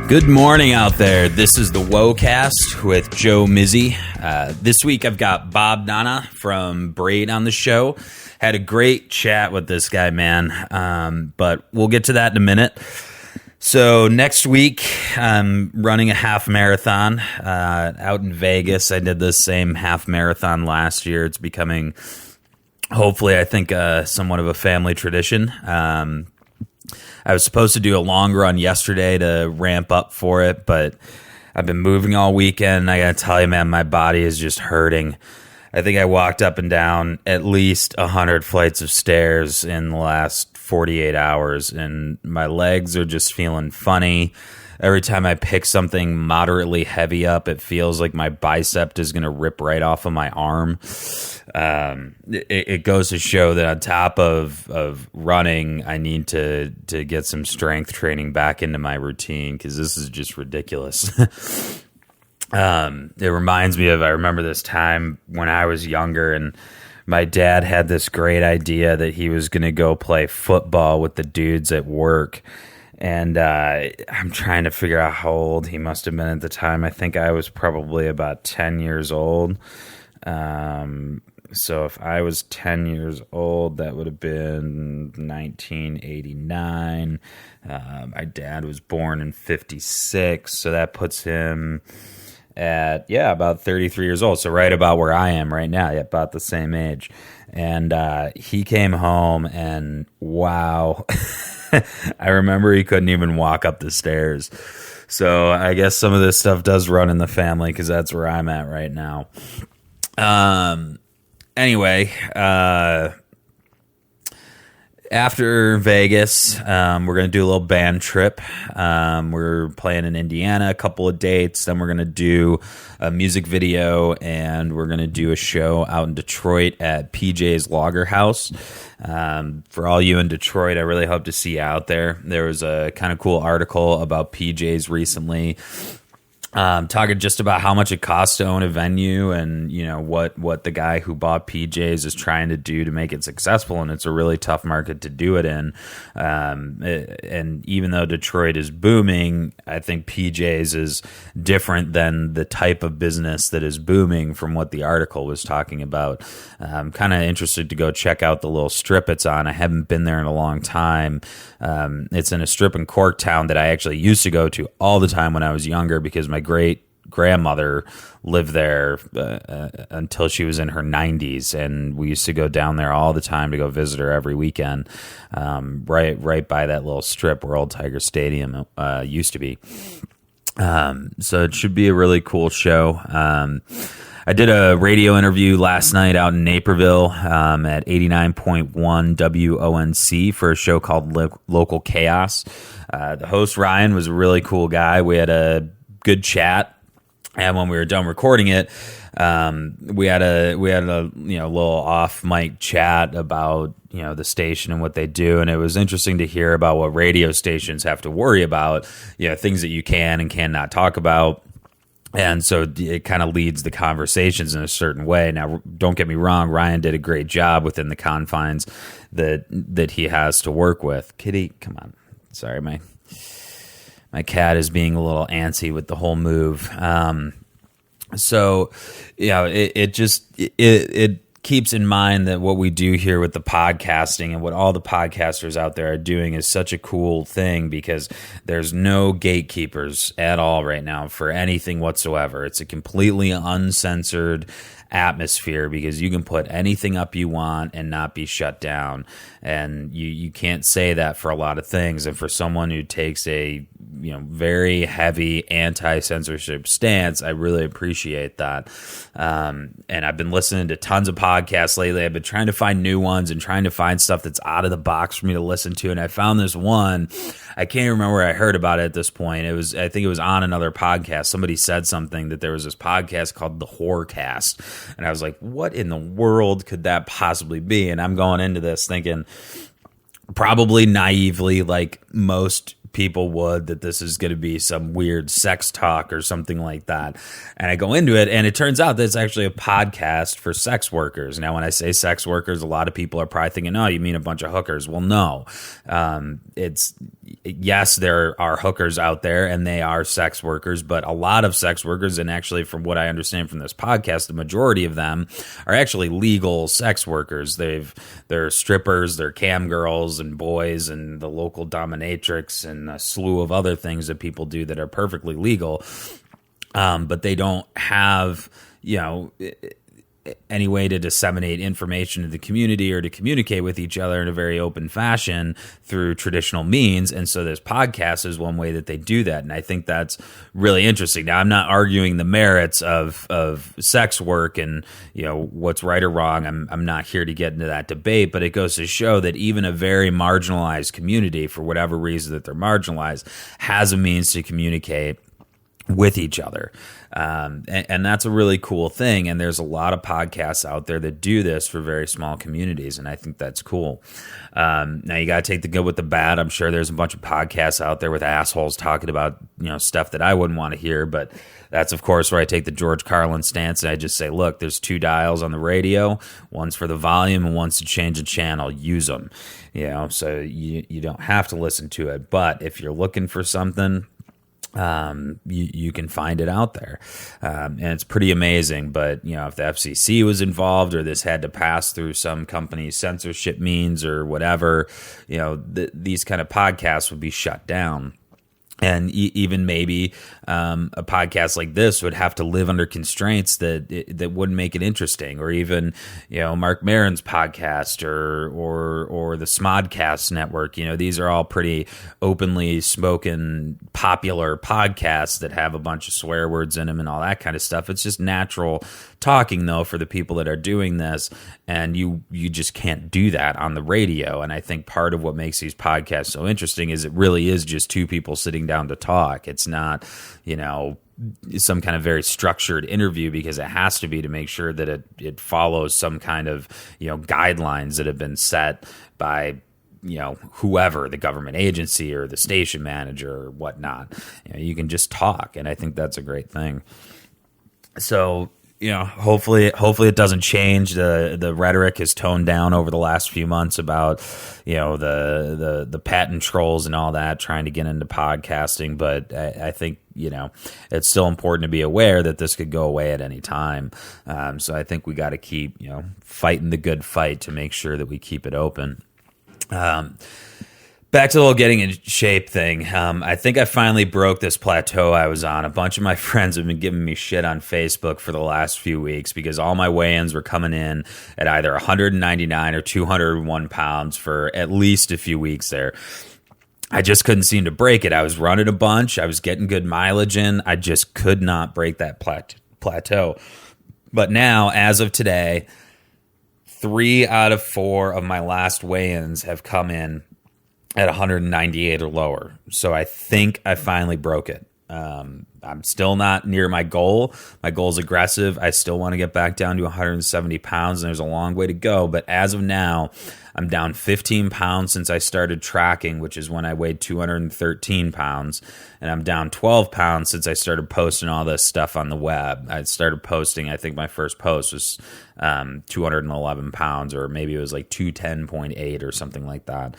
Good morning out there. This is the Whoacast with Joe Mizzi. This week I've got Bob Nanna from Braid on the show. Had a great chat with this guy, man, but we'll get to that in a minute. So next week I'm running a half marathon out in Vegas. I did the same half marathon last year. It's becoming, hopefully, I think, somewhat of a family tradition. I was supposed to do a long run yesterday to ramp up for it, but I've been moving all weekend. I got to tell you, man, my body is just hurting. I think I walked up and down at least 100 flights of stairs in the last 48 hours, and my legs are just feeling funny. Every time I pick something moderately heavy up, it feels like my bicep is going to rip right off of my arm. It goes to show that on top of running, I need to get some strength training back into my routine because this is just ridiculous. It reminds me of, I remember this time when I was younger and my dad had this great idea that he was going to go play football with the dudes at work. And I'm trying to figure out how old he must have been at the time. I think I was probably about 10 years old. So if I was 10 years old, that would have been 1989. My dad was born in 56, so that puts him at, about 33 years old. So right about where I am right now, about the same age. And he came home and wow, I remember he couldn't even walk up the stairs. So I guess some of this stuff does run in the family because that's where I'm at right now. Anyway, after Vegas, we're going to do a little band trip. We're playing in Indiana, a couple of dates. Then we're going to do a music video, and we're going to do a show out in Detroit at PJ's Lager House. For all you in Detroit, I really hope to see you out there. There was a kind of cool article about PJ's recently, talking just about how much it costs to own a venue and, you know, what the guy who bought PJ's is trying to do to make it successful. And it's a really tough market to do it in. And even though Detroit is booming, I think PJ's is different than the type of business that is booming from what the article was talking about. I'm kind of interested to go check out the little strip it's on. I haven't been there in a long time. It's in a strip in Corktown that I actually used to go to all the time when I was younger because my great grandmother lived there until she was in her 90s, and we used to go down there all the time to go visit her every weekend, right by that little strip where Old Tiger Stadium used to be. So it should be a really cool show. I did a radio interview last night out in Naperville at 89.1 WONC for a show called Local Chaos. The host, Ryan, was a really cool guy. We had a good chat, and when we were done recording it, we had a little off mic chat about the station and what they do, and it was interesting to hear about what radio stations have to worry about, things that you can and cannot talk about. And so it kind of leads the conversations in a certain way. Now, don't get me wrong, Ryan did a great job within the confines that he has to work with. Kitty, come on. Sorry, my cat is being a little antsy with the whole move. It keeps in mind that what we do here with the podcasting and what all the podcasters out there are doing is such a cool thing because there's no gatekeepers at all right now for anything whatsoever. It's a completely uncensored atmosphere because you can put anything up you want and not be shut down. And you can't say that for a lot of things. And for someone who takes a very heavy anti-censorship stance, I really appreciate that. And I've been listening to tons of podcasts lately. I've been trying to find new ones and trying to find stuff that's out of the box for me to listen to. And I found this one. I can't remember where I heard about it at this point. I think it was on another podcast. Somebody said something that there was this podcast called the Whoacast. And I was like, what in the world could that possibly be? And I'm going into this thinking, probably naively, like most people would, that this is going to be some weird sex talk or something like that. And I go into it, and it turns out that it's actually a podcast for sex workers. Now, when I say sex workers, a lot of people are probably thinking, oh, you mean a bunch of hookers. Well, no. Yes, there are hookers out there, and they are sex workers, but a lot of sex workers, and actually from what I understand from this podcast, the majority of them are actually legal sex workers. They're strippers, they're cam girls and boys and the local dominatrix and a slew of other things that people do that are perfectly legal. But they don't have, any way to disseminate information to the community or to communicate with each other in a very open fashion through traditional means. And so this podcast is one way that they do that. And I think that's really interesting. Now, I'm not arguing the merits of sex work and, what's right or wrong. I'm not here to get into that debate, but it goes to show that even a very marginalized community, for whatever reason that they're marginalized, has a means to communicate with each other. And that's a really cool thing. And there's a lot of podcasts out there that do this for very small communities. And I think that's cool. Now you got to take the good with the bad. I'm sure there's a bunch of podcasts out there with assholes talking about, stuff that I wouldn't want to hear. But that's, of course, where I take the George Carlin stance. And I just say, look, there's 2 dials on the radio. One's for the volume and one's to change the channel. Use them, so you don't have to listen to it. But if you're looking for something, you can find it out there. And it's pretty amazing. But, if the FCC was involved or this had to pass through some company's censorship means or whatever, these kind of podcasts would be shut down. And even maybe a podcast like this would have to live under constraints that wouldn't make it interesting, or even Mark Maron's podcast or the Smodcast network. These are all pretty openly spoken, popular podcasts that have a bunch of swear words in them and all that kind of stuff. It's just natural talking, though, for the people that are doing this, and you just can't do that on the radio. And I think part of what makes these podcasts so interesting is it really is just 2 people sitting down to talk. It's not, some kind of very structured interview, because it has to be, to make sure that it follows some kind of, guidelines that have been set by, whoever, the government agency or the station manager or whatnot. You can just talk. And I think that's a great thing. So, hopefully it doesn't change. The rhetoric has toned down over the last few months about, the patent trolls and all that trying to get into podcasting. But I think, it's still important to be aware that this could go away at any time. So I think we got to keep, fighting the good fight to make sure that we keep it open. Back to the whole getting in shape thing. I think I finally broke this plateau I was on. A bunch of my friends have been giving me shit on Facebook for the last few weeks because all my weigh-ins were coming in at either 199 or 201 pounds for at least a few weeks there. I just couldn't seem to break it. I was running a bunch. I was getting good mileage in. I just could not break that plateau. But now, as of today, 3 out of 4 of my last weigh-ins have come in at 198 or lower. So I think I finally broke it. I'm still not near my goal. My goal's aggressive. I still want to get back down to 170 pounds, and there's a long way to go. But as of now, I'm down 15 pounds since I started tracking, which is when I weighed 213 pounds. And I'm down 12 pounds since I started posting all this stuff on the web. I started posting, I think my first post was 211 pounds, or maybe it was like 210.8 or something like that.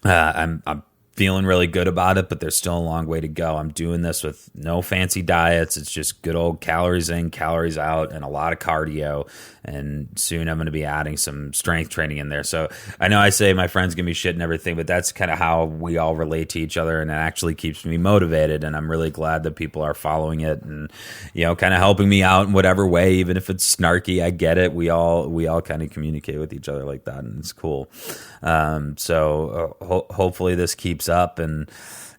I'm feeling really good about it, but there's still a long way to go. I'm doing this with no fancy diets. It's just good old calories in, calories out, and a lot of cardio. And soon I'm going to be adding some strength training in there. So I know I say my friends give me shit and everything, but that's kind of how we all relate to each other, and it actually keeps me motivated. And I'm really glad that people are following it and, kind of helping me out in whatever way, even if it's snarky. I get it. We all kind of communicate with each other like that, and it's cool. So hopefully this keeps up, and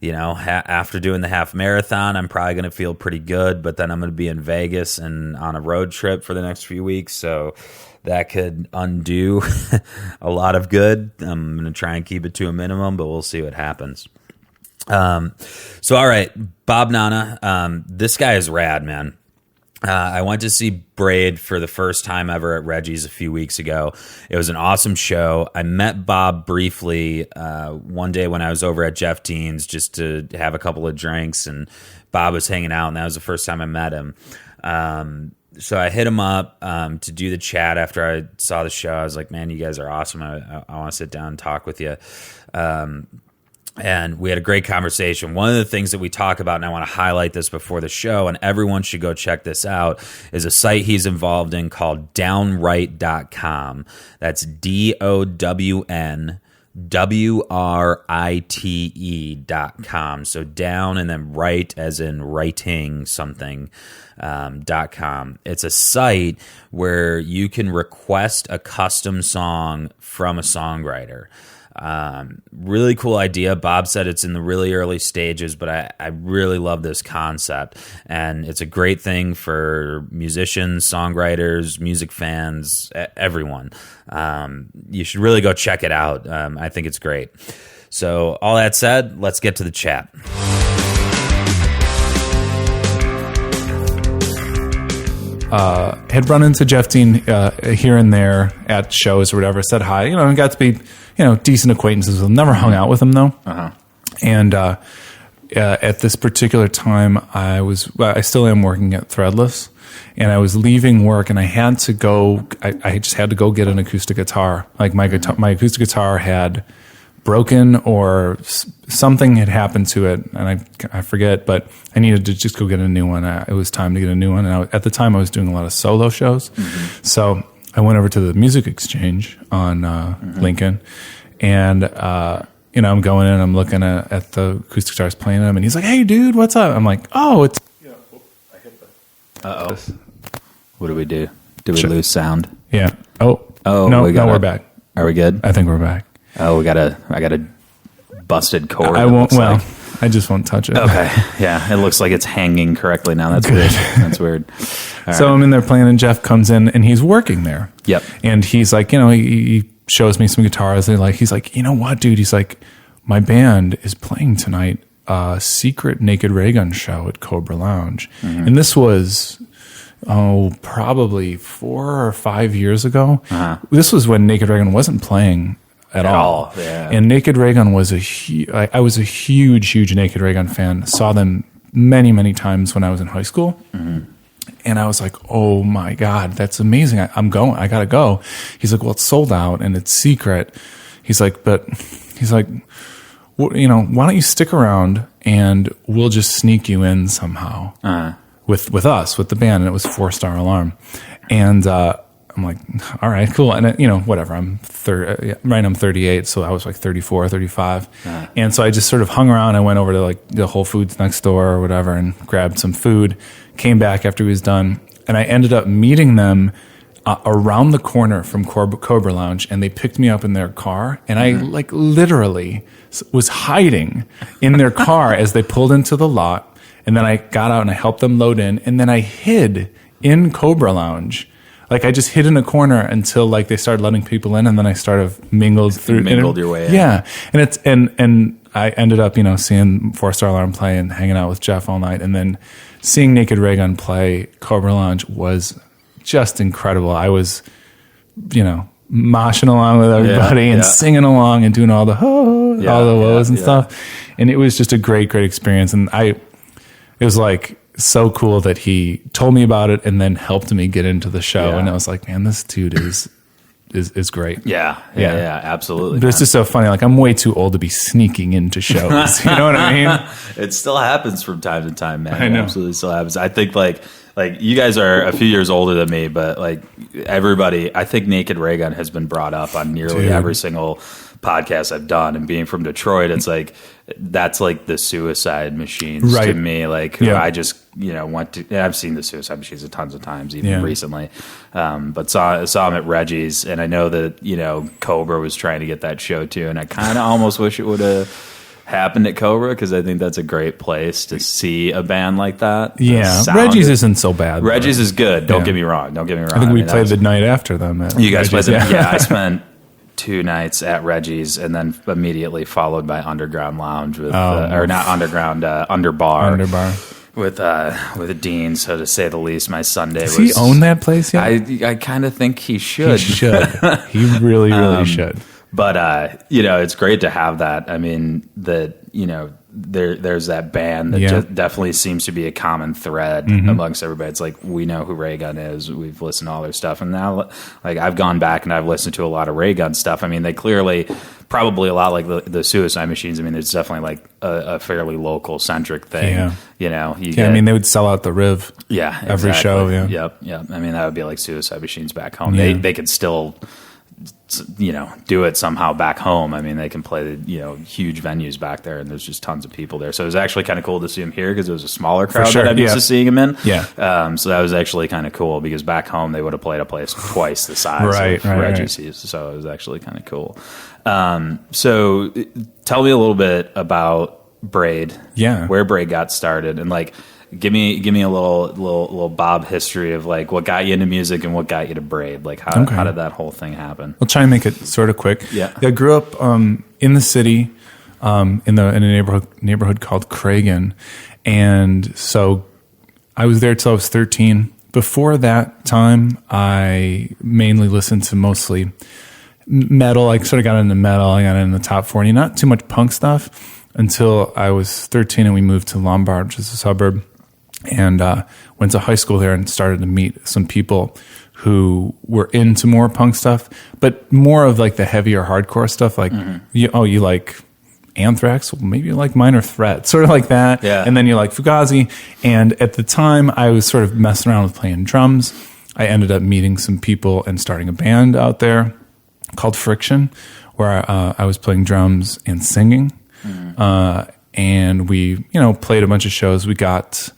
after doing the half marathon, I'm probably going to feel pretty good, but then I'm going to be in Vegas and on a road trip for the next few weeks. So that could undo a lot of good. I'm going to try and keep it to a minimum, but we'll see what happens. So, all right, Bob Nanna, this guy is rad, man. I went to see Braid for the first time ever at Reggie's a few weeks ago. It was an awesome show. I met Bob briefly one day when I was over at Jeff Dean's just to have a couple of drinks, and Bob was hanging out, and that was the first time I met him. So I hit him up to do the chat after I saw the show. I was like, man, you guys are awesome. I want to sit down and talk with you. And we had a great conversation. One of the things that we talk about, and I want to highlight this before the show, and everyone should go check this out, is a site he's involved in called downwrite.com. That's DOWNWRITE.com. So down and then write as in writing something. .com. It's a site where you can request a custom song from a songwriter. Really cool idea. Bob said it's in the really early stages, but I really love this concept, and it's a great thing for musicians, songwriters, music fans, everyone. You should really go check it out. I think it's great. So all that said, let's get to the chat. Had run into Jeff Dean here and there at shows or whatever, said hi, and got to be, decent acquaintances with him. Never hung out with him, though. Uh-huh. And at this particular time, I still am working at Threadless, and I was leaving work, and I had to go, I just had to go get an acoustic guitar. Like my acoustic guitar had broken or something had happened to it, and I forget, but I needed to just go get a new one. It was time to get a new one, and at the time I was doing a lot of solo shows, so I went over to the Music Exchange on Lincoln, and I'm going in, I'm looking at the acoustic guitars, playing them, and he's like, "Hey, dude, what's up?" I'm like, "Oh, it's." I hit the. Uh-oh. What do we do? Did we lose sound? Yeah. Oh. No, we're back. Are we good? I think we're back. Oh, I got a busted cord. I won't. Well, I just won't touch it. Okay. Yeah, it looks like it's hanging correctly now. That's weird. That's weird. All so right. I'm in there playing, and Jeff comes in, and he's working there. Yep. And he's like, he shows me some guitars. He's like, you know what, dude? He's like, my band is playing tonight a secret Naked Ray Gun show at Cobra Lounge, and this was. Probably 4 or 5 years ago. Uh-huh. This was when Naked Ray Gun wasn't playing at all. Yeah. And Naked Ray Gun was I was a huge Naked Ray Gun fan. Saw them many, many times when I was in high school. Mm-hmm. And I was like, oh my God, that's amazing. I'm going. I got to go. He's like, well, it's sold out and it's secret. He's like, why don't you stick around and we'll just sneak you in somehow. Uh-huh. With us, with the band, and it was 4-Star Alarm. And I'm like, all right, cool. And, whatever. I'm 38, so I was like 34, 35. Uh-huh. And so I just sort of hung around. I went over to like the Whole Foods next door or whatever and grabbed some food, came back after he was done, and I ended up meeting them around the corner from Cobra Lounge, and they picked me up in their car, and I like literally was hiding in their car as they pulled into the lot. And then I got out and I helped them load in, and then I hid in Cobra Lounge. Like I just hid in a corner until like they started letting people in, and then I started mingled your way in. Yeah. And I ended up, seeing 4-Star Alarm play and hanging out with Jeff all night, and then seeing Naked Ray Gun play Cobra Lounge was just incredible. I was, moshing along with everybody and singing along and doing all the woes and stuff. And it was just a great experience. And it was like so cool that he told me about it and then helped me get into the show. Yeah. And I was like, man, this dude is great. Yeah, absolutely. But it's just so funny. Like I'm way too old to be sneaking into shows. You know what I mean? It still happens from time to time, man. I know. It absolutely still happens. I think like you guys are a few years older than me, but like everybody, I think Naked Ray Gun has been brought up on nearly every single podcast I've done. And being from Detroit, it's like that's like the Suicide Machines to me. Like I just went to. I've seen the Suicide Machines tons of times, even recently. But saw them at Reggie's, and I know that Cobra was trying to get that show too, and I kind of almost wish it would have happened at Cobra because I think that's a great place to see a band like that. Yeah, Reggie's isn't so bad. Reggie's is good. Don't get me wrong. I think we played the night after them. You guys played them. Yeah, I spent 2 nights at Reggie's and then immediately followed by Underground Lounge with or not Underground, Underbar. with Dean, so to say the least. My Sunday Does he own that place yet? I kind of think he should. He should. He really, really should. But it's great to have that. I mean, there's that band that just definitely seems to be a common thread amongst everybody. It's like, we know who Ray Gun is. We've listened to all their stuff, and now, like, I've gone back and I've listened to a lot of Ray Gun stuff. I mean, they clearly, probably a lot like the Suicide Machines. I mean, there's definitely like a fairly local centric thing. Yeah. I mean, they would sell out the Riv. Yeah, every show. Yeah. Yep. I mean, that would be like Suicide Machines back home. Yeah. They could still, do it somehow back home. I mean, they can play the, huge venues back there, and there's just tons of people there. So it was actually kind of cool to see him here because it was a smaller crowd that I'm used to seeing him in. Yeah. So that was actually kind of cool because back home they would have played a place twice the size of Reggie's. So it was actually kind of cool. So tell me a little bit about Braid. Yeah. Where Braid got started, and like, give me a little Bob history of like what got you into music and what got you to Braid. Like how did that whole thing happen? I'll try and make it sort of quick. Yeah. I grew up in the city, in a neighborhood called Cragen, and so I was there till I was 13. Before that time, I mainly listened to mostly metal. I sort of got into metal. I got into the top 40, not too much punk stuff until I was 13, and we moved to Lombard, which is a suburb. And went to high school there and started to meet some people who were into more punk stuff, but more of like the heavier hardcore stuff. Like, you like Anthrax? Well, maybe you like Minor Threat, sort of like that. Yeah. And then you like Fugazi. And at the time, I was sort of messing around with playing drums. I ended up meeting some people and starting a band out there called Friction, where I was playing drums and singing. And we, played a bunch of shows. We got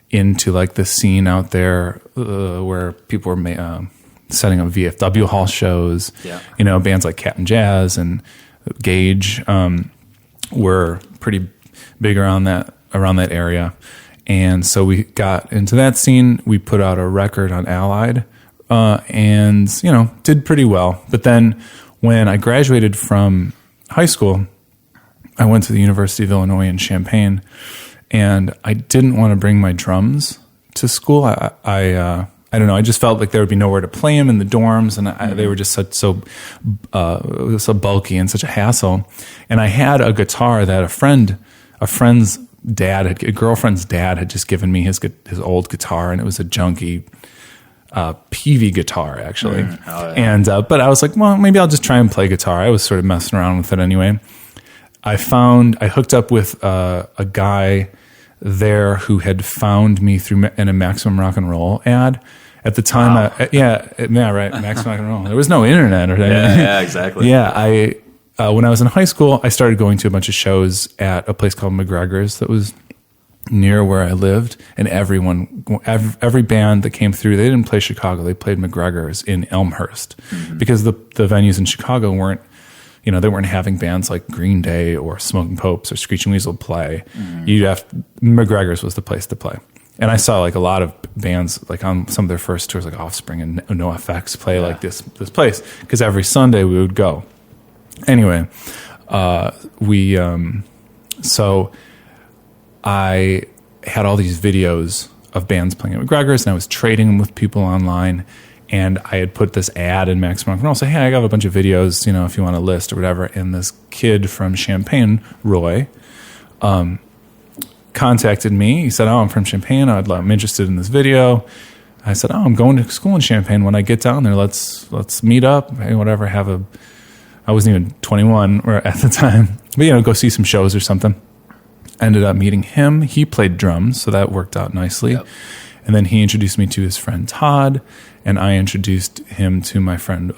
into like the scene out there where people were setting up VFW hall shows. Yeah. Bands like Captain Jazz and Gage were pretty big around that area. And so we got into that scene. We put out a record on Allied and, did pretty well. But then when I graduated from high school, I went to the University of Illinois in Champaign, and I didn't want to bring my drums to school. I don't know. I just felt like there would be nowhere to play them in the dorms, and they were just so bulky and such a hassle. And I had a guitar that a girlfriend's dad had just given me his old guitar, and it was a junky PV guitar actually. And but I was like, well, maybe I'll just try and play guitar. I was sort of messing around with it anyway. I hooked up with a guy there who had found me in a Maximum Rock and Roll ad. At the time, wow. Right, Maximum Rock and Roll. There was no internet or anything. Yeah, exactly. Yeah, when I was in high school, I started going to a bunch of shows at a place called McGregor's that was near where I lived, and every band that came through, they didn't play Chicago, they played McGregor's in Elmhurst, because the venues in Chicago weren't, they weren't having bands like Green Day or Smoking Popes or Screeching Weasel play. McGregor's was the place to play. And I saw like a lot of bands like on some of their first tours, like Offspring and NoFX play like this place, because every Sunday we would go. Anyway, so I had all these videos of bands playing at McGregor's, and I was trading them with people online. And I had put this ad in Maximum Rock and Roll, say, hey, I got a bunch of videos, if you want a list or whatever. And this kid from Champaign, Roy, contacted me. He said, I'm from Champaign. I'm interested in this video. I said, I'm going to school in Champaign. When I get down there, let's meet up. Hey, whatever. I wasn't even 21 at the time, but go see some shows or something. Ended up meeting him. He played drums, so that worked out nicely. Yep. And then he introduced me to his friend Todd, and I introduced him to my friend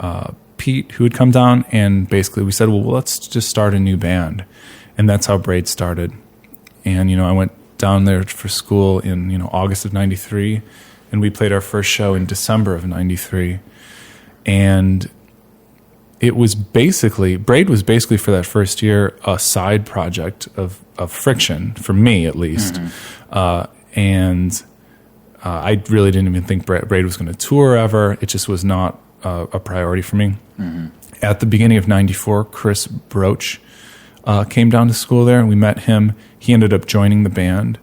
Pete, who had come down. And basically we said, well, let's just start a new band. And that's how Braid started. And, I went down there for school in, August of 93, and we played our first show in December of 93. And Braid was basically for that first year a side project of Friction, for me at least. I really didn't even think Braid was going to tour ever. It just was not a priority for me. At the beginning of 94, Chris Broach came down to school there, and we met him. He ended up joining the band,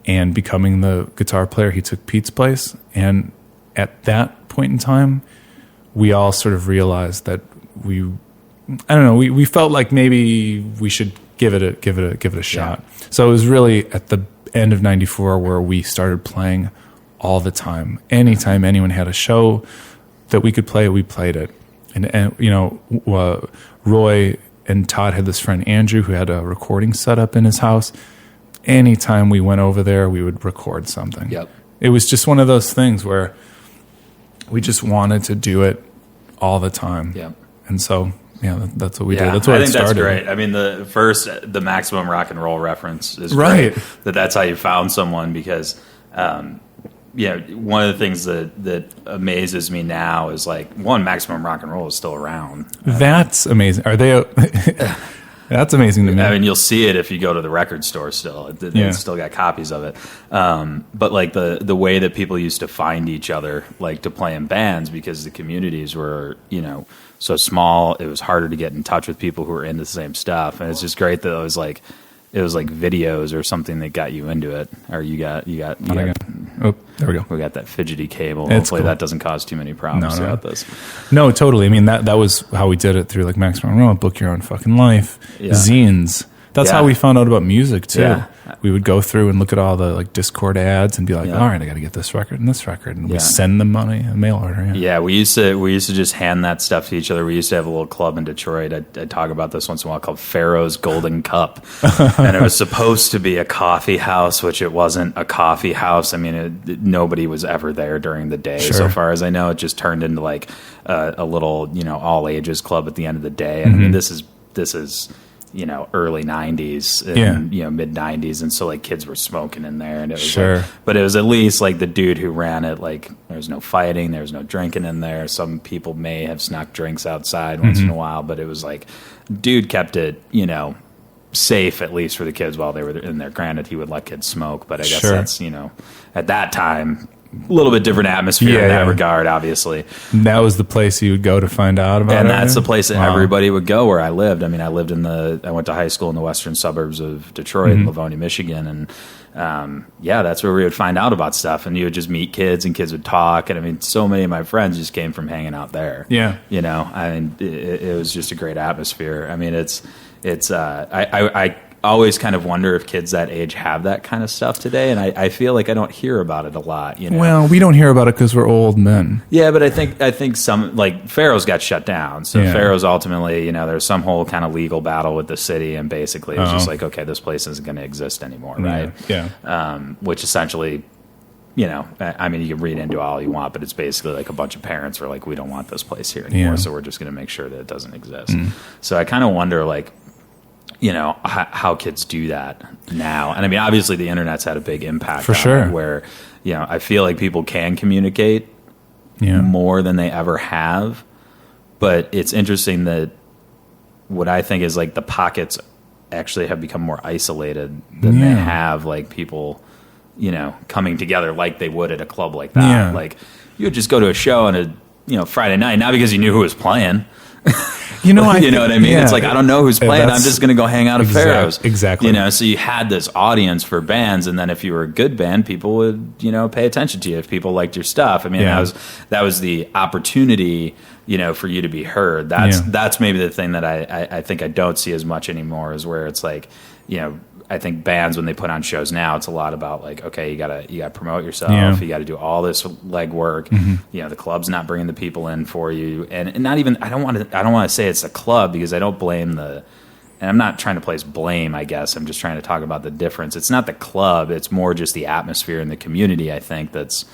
and becoming the guitar player. He took Pete's place. And at that point in time, we all sort of realized that we felt like maybe we should give it a shot. Yeah. So it was really at the end of 94 where we started playing all the time. Anytime anyone had a show that we could play, we played it. And Roy and Todd had this friend Andrew who had a recording set up in his house. Anytime we went over there, we would record something. Yep. It was just one of those things where we just wanted to do it all the time. Yep. And so, yeah, that's what we did. That's what I think started. That's great. I mean, the maximum rock and roll reference is right. Great, that's how you found someone because, one of the things that amazes me now is like, one, maximum rock and roll is still around. That's amazing. Are they? That's amazing to me. I mean, you'll see it if you go to the record store still. It's still got copies of it. But like the way that people used to find each other, like to play in bands because the communities were, so small, it was harder to get in touch with people who were into the same stuff. And it's just great that it was like videos or something that got you into it, or you got. Oh, there we go. We got that fidgety cable. It's Hopefully cool. that doesn't cause too many problems throughout this. No, totally. I mean, that was how we did it through like Maximum Rock, Book Your Own Fucking Life, zines. That's how we found out about music too. Yeah. We would go through and look at all the like Discord ads and be like, all right, I got to get this record and this record, and we send them money, a mail order. Yeah, we used to just hand that stuff to each other. We used to have a little club in Detroit. I talk about this once in a while called Pharaoh's Golden Cup, and it was supposed to be a coffee house, which it wasn't a coffee house. I mean, nobody was ever there during the day. Sure. So far as I know, it just turned into like a little all ages club at the end of the day. And I mean, this is early 90s and mid 90s, and so like kids were smoking in there, and it was but it was at least like the dude who ran it, like there was no fighting, there was no drinking in there. Some people may have snuck drinks outside once in a while, but it was like dude kept it safe, at least for the kids while they were in there. Granted, he would let kids smoke, but I guess that's at that time a little bit different atmosphere in that regard, obviously. And that was the place you would go to find out about it? And that's the place that everybody would go where I lived. I mean, I went to high school in the western suburbs of Detroit, in Livonia, Michigan, and that's where we would find out about stuff, and you would just meet kids, and kids would talk, and I mean, so many of my friends just came from hanging out there. Yeah. I mean, it was just a great atmosphere. I mean, I always kind of wonder if kids that age have that kind of stuff today, and I feel like I don't hear about it a lot. Well, we don't hear about it because we're old men. Yeah, but I think some, like Pharaoh's got shut down, so Pharaoh's ultimately, there's some whole kind of legal battle with the city, and basically it's just like, okay, this place isn't going to exist anymore, right? Yeah. Which essentially, I mean, you can read into all you want, but it's basically like a bunch of parents were like, we don't want this place here anymore, so we're just going to make sure that it doesn't exist. So I kind of wonder, like, how kids do that now. And I mean, obviously the internet's had a big impact on it, where, I feel like people can communicate more than they ever have. But it's interesting that what I think is like the pockets actually have become more isolated than they have, like people, coming together like they would at a club like that. Yeah. Like you would just go to a show on a, Friday night, not because you knew who was playing. You know what I mean? Yeah. It's like, I don't know who's playing. I'm just going to go hang out at Pharaoh's. Exactly. So you had this audience for bands, and then if you were a good band, people would, pay attention to you if people liked your stuff. I mean, that was the opportunity, for you to be heard. That's maybe the thing that I think I don't see as much anymore, is where it's like, I think bands, when they put on shows now, it's a lot about like, okay, you gotta promote yourself, you got to do all this legwork. The club's not bringing the people in for you, and not even, I don't want to say it's a club, because I don't blame and I'm not trying to place blame, I guess. I'm just trying to talk about the difference. It's not the club, it's more just the atmosphere in the community, I think, that's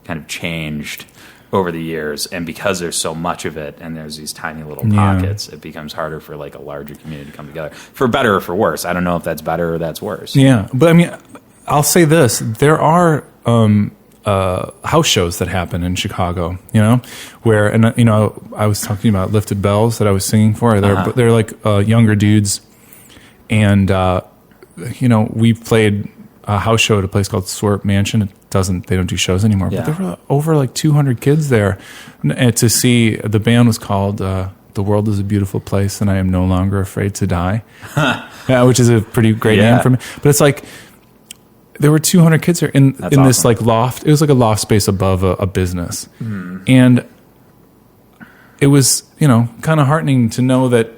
kind of changed over the years, and because there's so much of it and there's these tiny little pockets, it becomes harder for like a larger community to come together, for better or for worse. I don't know if that's better or that's worse. Yeah, but I mean, I'll say this: there are house shows that happen in Chicago, where, and I was talking about Lifted Bells that I was singing for. They're like younger dudes, and we played a house show at a place called Swerp Mansion. They don't do shows anymore, but there were over like 200 kids there, and to see, the band was called The World is a Beautiful Place and I Am No Longer Afraid to Die, which is a pretty great name for me. But it's like, there were 200 kids there in awesome. this like loft. It was like a loft space above a business. And it was, kind of heartening to know that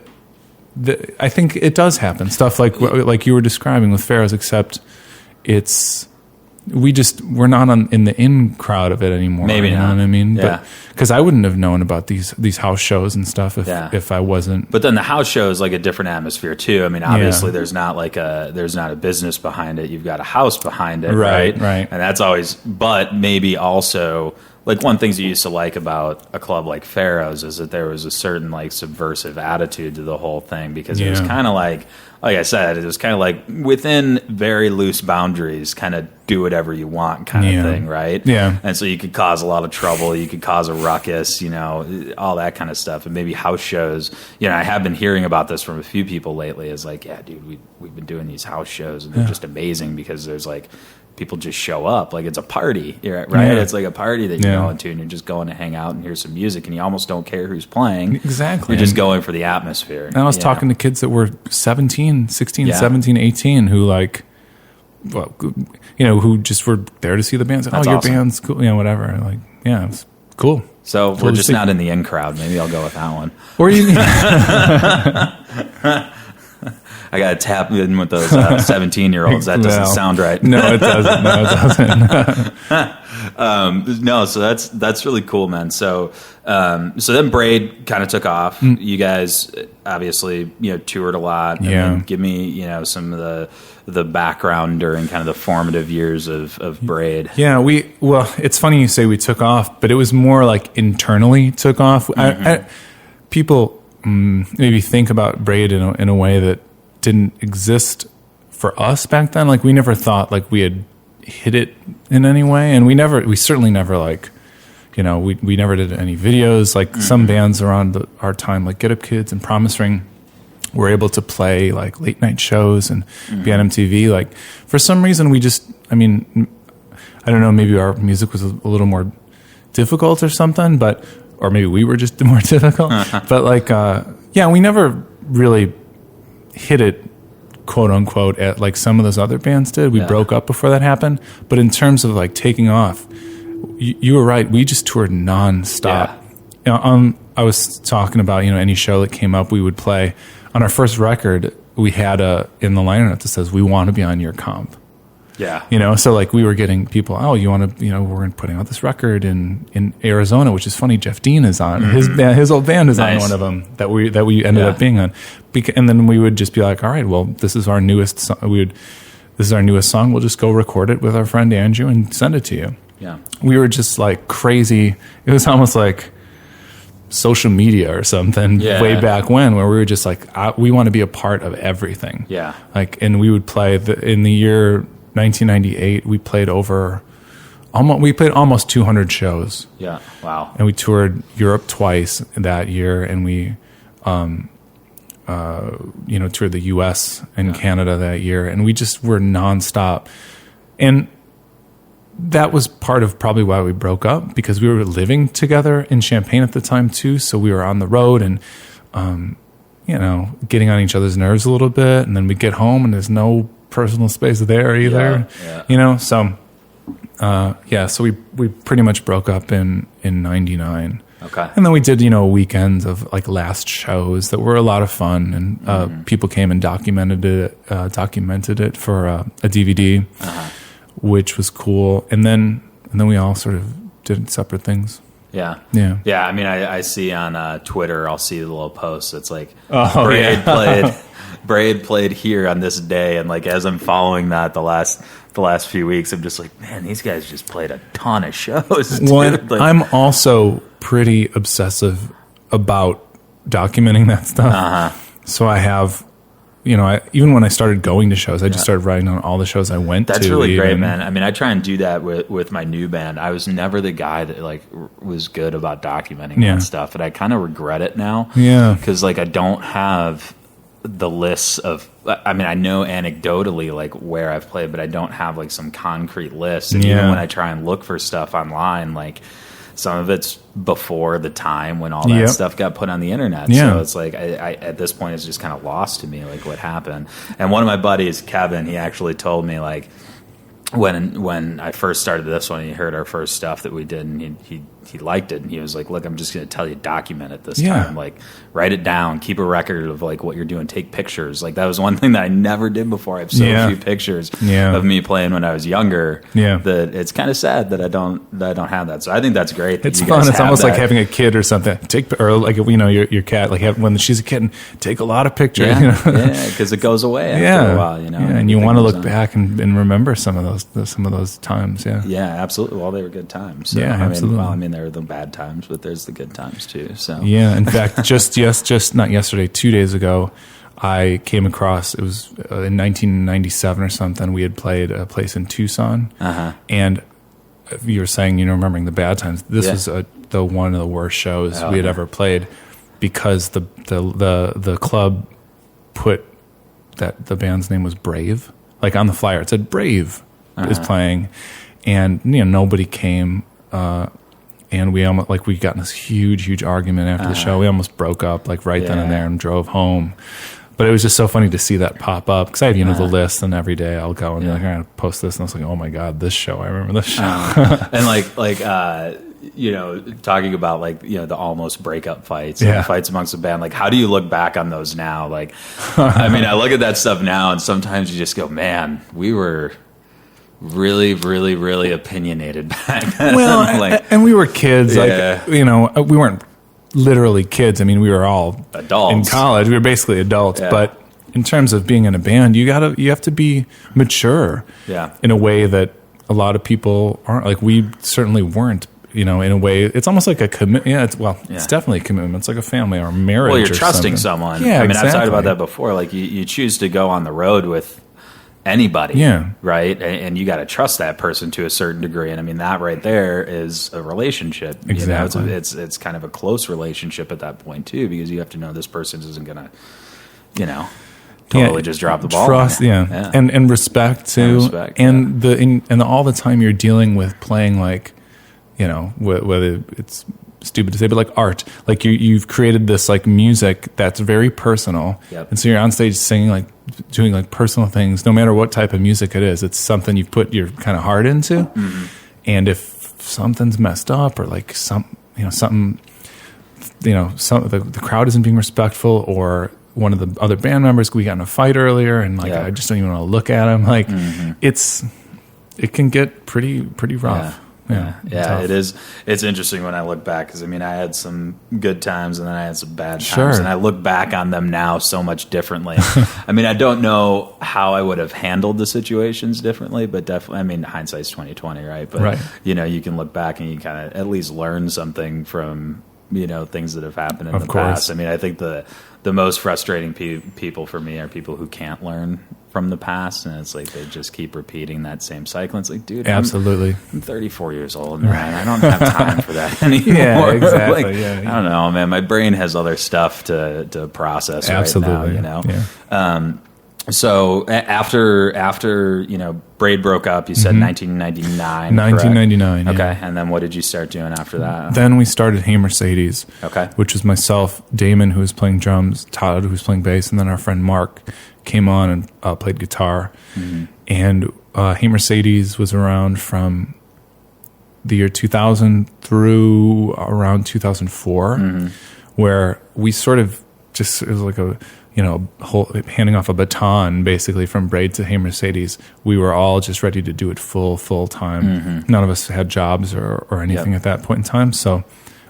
I think it does happen. Stuff like you were describing with Pharaohs, except we're not in the in crowd of it anymore. Maybe you know not. what I mean? Yeah. Because I wouldn't have known about these house shows and stuff if I wasn't. But then the house show is like a different atmosphere too. I mean, obviously there's not a business behind it. You've got a house behind it, right? Right. And that's always, but maybe also like one thing you used to like about a club like Pharaohs is that there was a certain like subversive attitude to the whole thing, because it was kind of like I said, it was kind of like within very loose boundaries, kind of do whatever you want kind of thing, right? Yeah. And so you could cause a lot of trouble, you could cause a ruckus, all that kind of stuff. And maybe house shows, I have been hearing about this from a few people lately. Is like, yeah, dude, we've been doing these house shows and they're just amazing because there's like people just show up like it's a party, right? Yeah. It's like a party that you're going to, and you're just going to hang out and hear some music, and you almost don't care who's playing. Exactly. You're just going for the atmosphere. And I was talking to kids that were 16, 17, 18 who like, who just were there to see the band. Like, your awesome. band's cool, whatever. Like, yeah, it's cool. So we're just not in the in crowd. Maybe I'll go with that one. Or you I got to tap in with those 17-year-olds. That doesn't sound right. No, it doesn't. No, so that's really cool, man. So then Braid kind of took off. You guys obviously toured a lot. And give me some of the background during kind of the formative years of Braid. Yeah, it's funny you say we took off, but it was more like internally took off. People maybe think about Braid in a way that didn't exist for us back then. Like we never thought like we had hit it in any way, and we certainly never like we never did any videos like some bands around our time, like Get Up Kids and Promise Ring, were able to play like late night shows and be on MTV. Like for some reason we just, I don't know, maybe our music was a little more difficult or something, or maybe we were just more difficult. But like we never really hit it, quote unquote, at like some of those other bands did. We broke up before that happened. But in terms of like taking off, you were right. We just toured nonstop. I was talking about any show that came up, we would play. On our first record, we had in the liner note that says, "We want to be on your comp." Yeah. So like we were getting people, you want to, we're putting out this record in Arizona, which is funny. Jeff Dean is on his old band is on one of them that we ended up being on. And then we would just be like, all right, well, this is our newest song. This is our newest song. We'll just go record it with our friend Andrew and send it to you. Yeah. We were just like crazy. It was almost like social media or something way back when, where we were just like, we want to be a part of everything. Yeah. Like, and we would play in the year 1998, we played almost 200 shows. Yeah. Wow. And we toured Europe twice that year, and we, toured the U.S. and Canada that year, and we just were nonstop. And that was part of probably why we broke up, because we were living together in Champaign at the time too. So we were on the road and, getting on each other's nerves a little bit, and then we get home and there's no personal space there either. So we pretty much broke up in 99. Okay. And then we did weekends of like last shows that were a lot of fun, and people came and documented it for a DVD, which was cool. And then we all sort of did separate things. Yeah. I mean, I see on Twitter, I'll see the little posts. It's like Braid played here on this day, and like as I'm following that the last few weeks, I'm just like, man, these guys just played a ton of shows. I'm also pretty obsessive about documenting that stuff. So I have, even when I started going to shows, I just started writing on all the shows I went to. That's really great, man. I mean, I try and do that with my new band. I was never the guy that like was good about documenting that stuff, and I kind of regret it now. Yeah, because like I don't have the lists of, I mean, I know anecdotally like where I've played, but I don't have like some concrete list. And even when I try and look for stuff online, like some of it's before the time when all that stuff got put on the internet. So it's like I at this point it's just kind of lost to me like what happened. And one of my buddies, Kevin, he actually told me like, when I first started this one, he heard our first stuff that we did, and he liked it, and he was like, "Look, I'm just going to tell you, document it this time. Like, write it down, keep a record of like what you're doing, take pictures." Like that was one thing that I never did before. I have so few pictures of me playing when I was younger. That it's kind of sad that I don't have that. So I think that's great. It's fun. It's almost like having a kid or something. Or like your cat, like when she's a kitten, take a lot of pictures. Because it goes away after a while. And you want to look back and remember some of those times. Absolutely. Well, they were good times. So, absolutely. There are the bad times, but there's the good times too. So in fact, just not yesterday, 2 days ago, I came across, it was in 1997 or something. We had played a place in Tucson, and you were saying, remembering the bad times. This was the one of the worst shows we had ever played, because the club put that the band's name was Brave, like on the flyer. It said Brave is playing, and nobody came. And we almost we got in this huge argument after the show. We almost broke up right then and there and drove home. But it was just so funny to see that pop up, because I have the list, and every day I'll go and be like, I'm gonna post this, and I was like, oh my god, this show! I remember this show. And talking about the almost breakup fights, and fights amongst the band. Like, how do you look back on those now? Like, I look at that stuff now, and sometimes you just go, man, we were really, really, really opinionated back then. Well, and we were kids. We weren't literally kids. We were all adults in college. We were basically adults. But in terms of being in a band, you have to be mature. In a way that a lot of people aren't. Like, we certainly weren't. In a way, it's almost like a commitment. It's definitely a commitment. It's like a family or a marriage. Well, you're trusting something. someone. I've talked about that before. Like, you choose to go on the road with anybody, right? And you got to trust that person to a certain degree. And that right there is a relationship. Exactly. It's kind of a close relationship at that point too, because you have to know this person isn't going to, totally just drop the ball. Trust, and respect too, and all the time you're dealing with playing whether it's stupid to say, but like art, like you've created this music that's very personal, and so you're on stage singing, doing personal things, no matter what type of music it is. It's something you've put your kind of heart into, and if something's messed up or something, the crowd isn't being respectful, or one of the other band members, we got in a fight earlier, and I just don't even want to look at him. It can get pretty rough. It is. It's interesting when I look back, because I had some good times and then I had some bad times, and I look back on them now so much differently. I don't know how I would have handled the situations differently, but definitely, hindsight's 20/20, right? But you can look back and you kind of at least learn something from things that have happened in the past. I think the most frustrating people for me are people who can't learn from the past, and it's they just keep repeating that same cycle. It's dude, absolutely. I'm 34 years old, man. I don't have time for that anymore. Exactly. I don't know, man. My brain has other stuff to process absolutely. Right now. So after Braid broke up, you said 1999. 1999. Correct? Yeah. Okay, and then what did you start doing after that? Then we started Hey Mercedes. Okay, which was myself, Damon, who was playing drums, Todd, who was playing bass, and then our friend Mark came on and played guitar. And Hey Mercedes was around from the year 2000 through around 2004, where we sort of just, it was like a whole handing off a baton basically from Braid to Hey Mercedes. We were all just ready to do it full time. None of us had jobs or anything at that point in time, so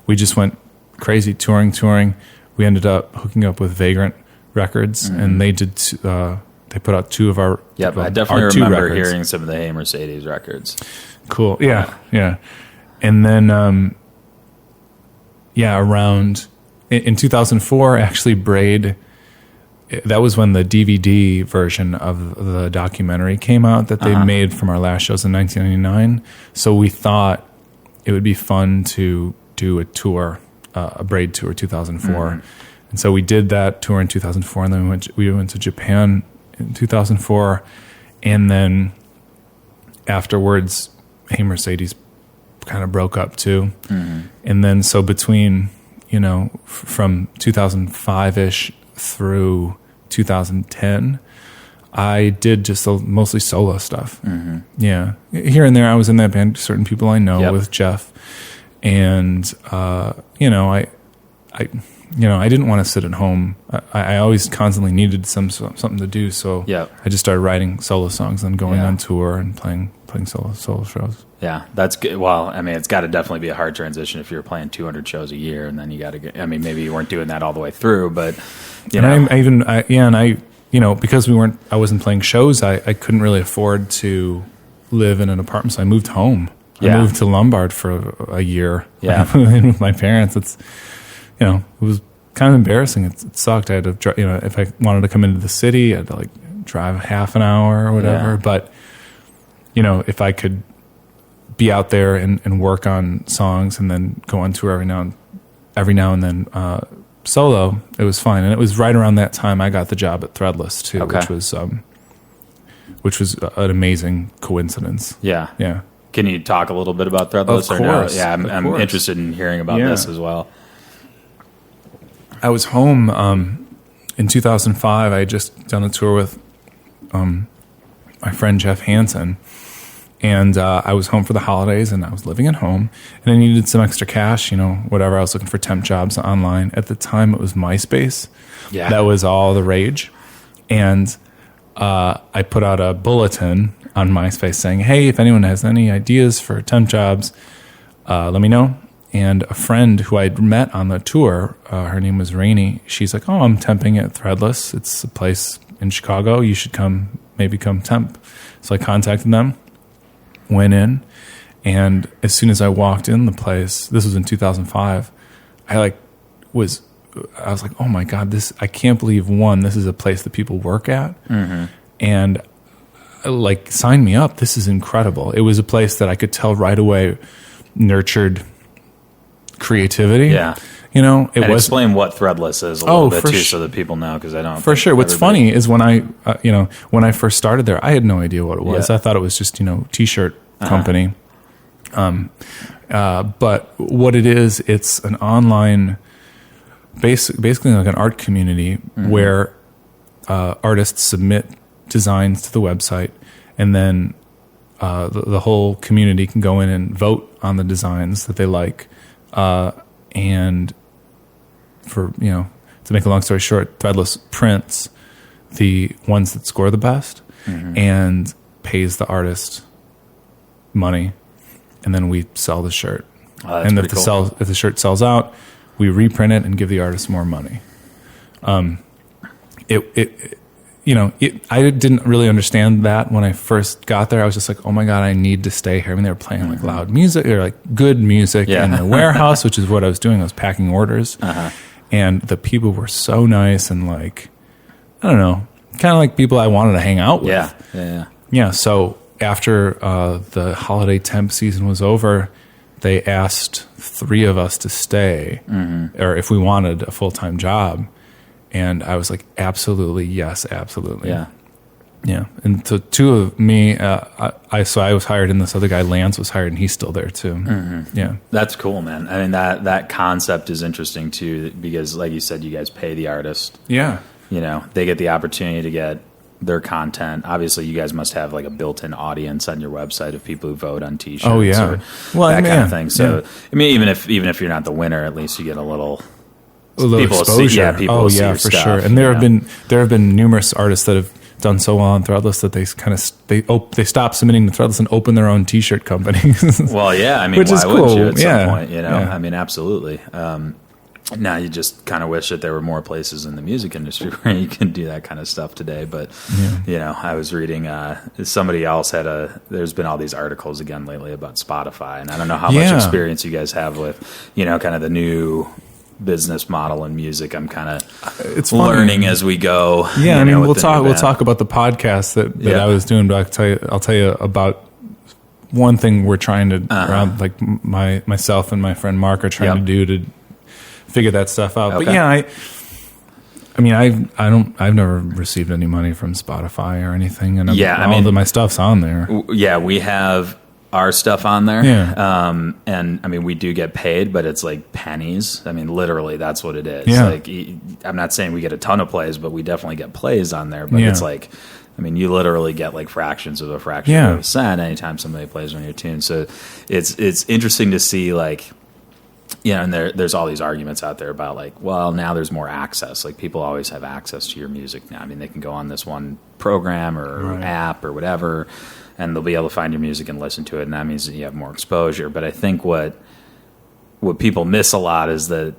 we just went crazy touring. We ended up hooking up with Vagrant Records, and they did. They put out two of our. Yep, I definitely remember hearing some of the Hey Mercedes records. Cool. Yeah. And then, around in 2004, actually, Braid. That was when the DVD version of the documentary came out that they made from our last shows in 1999. So we thought it would be fun to do a tour, a Braid tour, 2004. And so we did that tour in 2004, and then we went to Japan in 2004, and then afterwards, Hey Mercedes kind of broke up too. And then so between, from 2005-ish through 2010, I did just mostly solo stuff. Yeah, here and there I was in that band. Certain people I know with Jeff, and you know, I didn't want to sit at home. I always constantly needed something to do, so I just started writing solo songs and going on tour and playing solo shows. Yeah, that's good. Well, I mean, it's got to definitely be a hard transition if you're playing 200 shows a year, and then you got to get. I mean, maybe you weren't doing that all the way through, but you know, you know, because I wasn't playing shows. I couldn't really afford to live in an apartment, so I moved home. I moved to Lombard for a year. Yeah, with my parents. It's, you know, it was kind of embarrassing. It sucked. I had to, you know, if I wanted to come into the city, I had to like drive half an hour or whatever. But you know, if I could be out there and work on songs and then go on tour every now and then solo, it was fine. And it was right around that time I got the job at Threadless too, which was an amazing coincidence. Yeah. Can you talk a little bit about Threadless? Of course. Yeah, I'm interested in hearing about this as well. I was home in 2005. I had just done a tour with my friend Jeff Hansen. And I was home for the holidays, and I was living at home, and I needed some extra cash, you know, whatever. I was looking for temp jobs online. At the time, it was MySpace. Yeah. That was all the rage. And I put out a bulletin on MySpace saying, hey, if anyone has any ideas for temp jobs, let me know. And a friend who I'd met on the tour, her name was Rainey, she's like, oh, I'm temping at Threadless. It's a place in Chicago. You should maybe come temp. So I contacted them. Went in, and as soon as I walked in the place, this was in 2005, I was like, oh my God, I can't believe this is a place that people work at. And like, sign me up. This is incredible. It was a place that I could tell right away nurtured creativity. Yeah. You know, explain what Threadless is a little bit too, so that people know, because I don't. For sure. What's funny is when I first started there, I had no idea what it was. I thought it was just, you know, t-shirt company. But what it is, it's an online, basically like an art community where artists submit designs to the website, and then the whole community can go in and vote on the designs that they like, and for, you know, to make a long story short, Threadless prints the ones that score the best and pays the artist money, and then we sell the shirt. And if the shirt sells out, we reprint it and give the artist more money. I didn't really understand that when I first got there. I was just like, oh my God, I need to stay here. I mean, they were playing like loud music or like good music in the warehouse, which is what I was doing. I was packing orders. And the people were so nice and like, I don't know, kind of like people I wanted to hang out with. Yeah. So after the holiday temp season was over, they asked 3 of us to stay, or if we wanted a full-time job. And I was like, absolutely, yes, absolutely. Yeah. And so 2 of me, I was hired, and this other guy, Lance, was hired, and he's still there too. Yeah. That's cool, man. I mean, that concept is interesting too, because like you said, you guys pay the artist. Yeah. You know, they get the opportunity to get their content. Obviously, you guys must have like a built-in audience on your website of people who vote on t-shirts or that kind of thing. So, I mean, even if you're not the winner, at least you get a little exposure. People see your for stuff, sure. And there have been numerous artists that have done so well on Threadless that they stop submitting to Threadless and open their own t-shirt companies. Well, yeah, I mean, why wouldn't you at some point? You know, I mean, absolutely. Now you just kind of wish that there were more places in the music industry where you can do that kind of stuff today. But you know, I was reading somebody else there's been all these articles again lately about Spotify, and I don't know how much experience you guys have with, you know, kind of the new business model in music. I'm kind of learning as we go. Yeah, I mean, we'll talk about the podcast that I was doing, but I'll tell you about one thing we're trying to around, like myself and my friend Mark are trying to do to figure that stuff out. Okay. But yeah, I've never received any money from Spotify or anything, and my stuff's on there. Yeah, we have our stuff on there. Yeah. And I mean, we do get paid, but it's like pennies. I mean, literally, that's what it is. Yeah. Like, I'm not saying we get a ton of plays, but we definitely get plays on there. But it's like I mean, you literally get like fractions of a fraction of a cent anytime somebody plays one of your tunes. So it's interesting to see, like, and there's all these arguments out there about, like, well, now there's more access. Like, people always have access to your music now. I mean, they can go on this one program or app or whatever, and they'll be able to find your music and listen to it, and that means that you have more exposure. But I think what people miss a lot is that,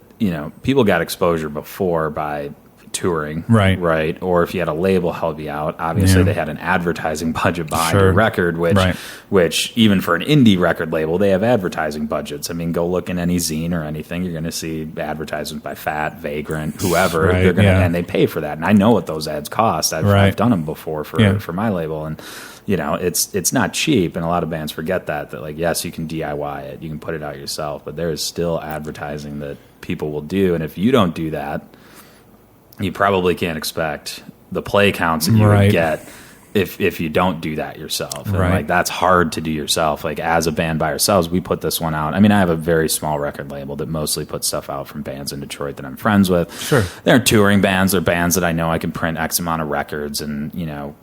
people got exposure before by touring, right? Or if you had a label help you out, obviously they had an advertising budget behind your record, which even for an indie record label, they have advertising budgets. I mean, go look in any zine or anything, you're going to see advertisements by Fat, Vagrant, whoever. They're going to, and they pay for that. And I know what those ads cost. I've done them before for my label, and it's not cheap. And a lot of bands forget that like, yes, you can DIY it, you can put it out yourself, but there is still advertising that people will do. And if you don't do that, you probably can't expect the play counts that you would get if you don't do that yourself. And like, that's hard to do yourself. Like, as a band by ourselves, we put this one out. I mean, I have a very small record label that mostly puts stuff out from bands in Detroit that I'm friends with. Sure. They're touring bands. They're bands that I know I can print X amount of records, and,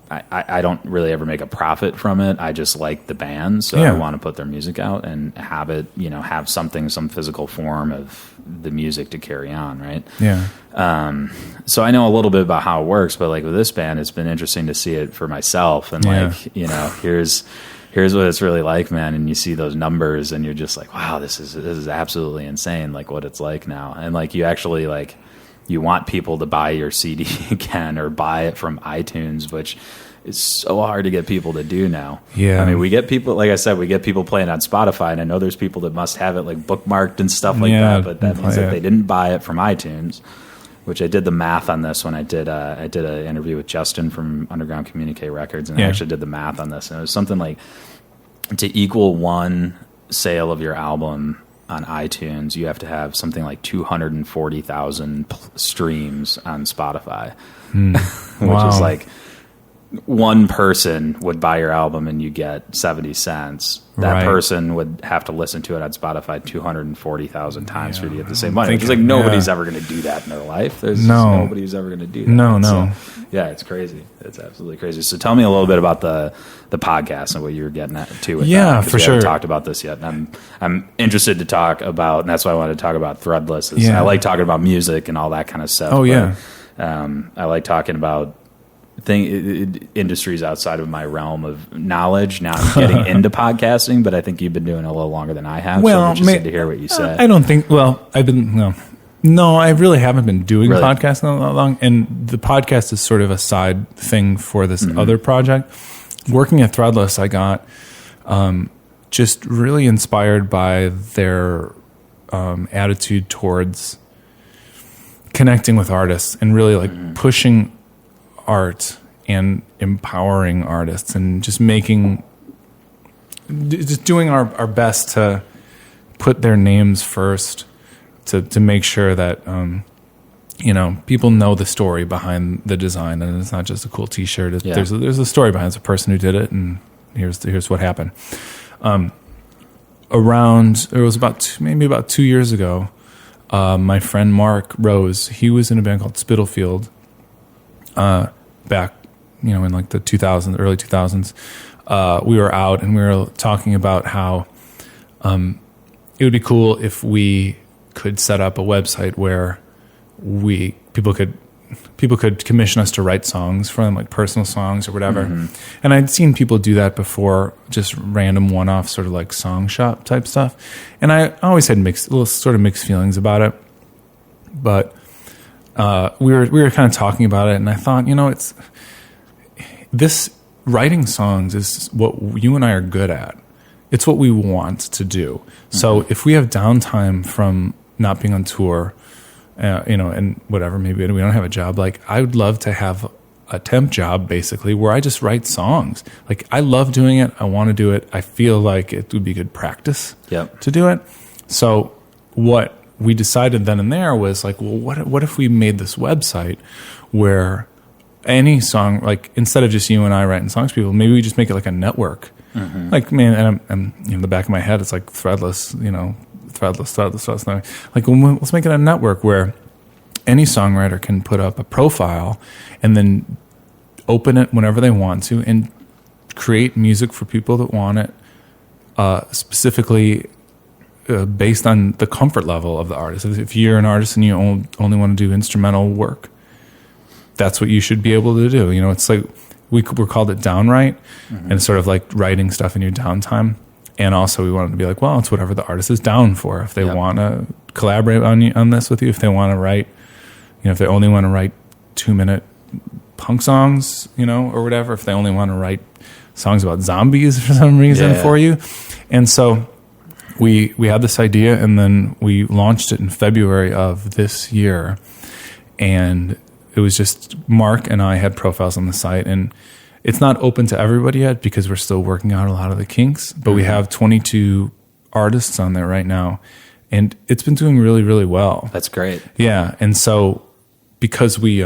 I don't really ever make a profit from it. I just like the band, so I want to put their music out and have it, have some physical form of the music to carry on, right? Yeah. So I know a little bit about how it works, but like with this band, it's been interesting to see it for myself, and here's what it's really like, man. And you see those numbers, and you're just like, wow, this is absolutely insane, like what it's like now. And like, you actually, like, you want people to buy your CD again or buy it from iTunes, which is so hard to get people to do now. Yeah. I mean, we get people, like I said, we get people playing on Spotify, and I know there's people that must have it like bookmarked and stuff like that, but that means that they didn't buy it from iTunes, which I did the math on this when I did an interview with Justin from Underground Communique Records, and I actually did the math on this, and it was something like, to equal one sale of your album on iTunes, you have to have something like 240,000 streams on Spotify, which is like, one person would buy your album and you get 70 cents. That person would have to listen to it on Spotify 240,000 times for you to get the same money. It's like, nobody's ever going to do that in their life. There's nobody who's ever going to do that. No. So, it's crazy. It's absolutely crazy. So tell me a little bit about the podcast and what you were getting at too. With that, for sure. We haven't talked about this yet. And I'm interested to talk about, and that's why I wanted to talk about Threadless. I like talking about music and all that kind of stuff. I like talking about industries outside of my realm of knowledge. Now I'm getting into podcasting, but I think you've been doing it a little longer than I have. Well, so I'm interested to hear what you said. I don't think. Well, I've been no, I really haven't been doing podcasting that long, and the podcast is sort of a side thing for this other project. Working at Threadless, I got just really inspired by their attitude towards connecting with artists and really like pushing art and empowering artists, and just doing our best to put their names first, to make sure that people know the story behind the design, and it's not just a cool T-shirt. There's a story behind it. It's a person who did it, and here's what happened. It was about 2 years ago. My friend Mark Rose, he was in a band called Spitalfield. Back, in like the early 2000s, we were out and we were talking about how it would be cool if we could set up a website where people could commission us to write songs for them, like personal songs or whatever. And I'd seen people do that before, just random one-off sort of like song shop type stuff. And I always had mixed feelings about it, but we were kind of talking about it, and I thought, it's this writing songs is what you and I are good at. It's what we want to do. So if we have downtime from not being on tour, and whatever, maybe we don't have a job, like I would love to have a temp job basically where I just write songs. Like I love doing it. I want to do it. I feel like it would be good practice to do it. So what we decided then and there was like, well, what if we made this website where any song, like instead of just you and I writing songs, people, maybe we just make it like a network. Like, man, and I'm in the back of my head, it's like Threadless, Threadless. Like, well, let's make it a network where any songwriter can put up a profile, and then open it whenever they want to and create music for people that want it, specifically based on the comfort level of the artist. If you're an artist and you only want to do instrumental work, that's what you should be able to do. It's like we're called it downwrite, and it's sort of like writing stuff in your downtime. And also we wanted to be like, well, it's whatever the artist is down for. If they want to collaborate on this with you, if they want to write, if they only want to write 2-minute punk songs, or whatever, if they only want to write songs about zombies for some reason for you. And so we had this idea, and then we launched it in February of this year. And it was just Mark and I had profiles on the site, and it's not open to everybody yet because we're still working out a lot of the kinks, but we have 22 artists on there right now, and it's been doing really, really well. That's great. Yeah. And so because we,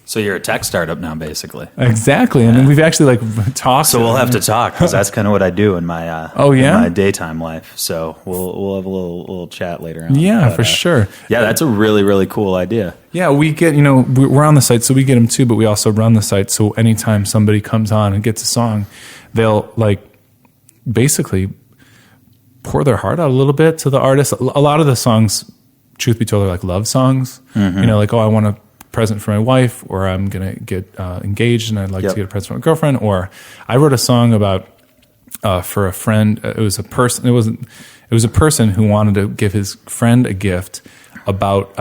so you're a tech startup now, basically. Exactly. And then we've actually talked. So we'll have to talk, because that's kind of what I do in my in my daytime life. So we'll have a little chat later on. Yeah, but, for sure. Yeah, that's a really, really cool idea. Yeah, we get, we're on the site, so we get them too, but we also run the site. So anytime somebody comes on and gets a song, they'll basically pour their heart out a little bit to the artist. A lot of the songs, truth be told, are like love songs. Mm-hmm. I want a present for my wife, or I'm going to get engaged and I'd like to get a present for my girlfriend. Or I wrote a song about, for a friend, it was a person who wanted to give his friend a gift about,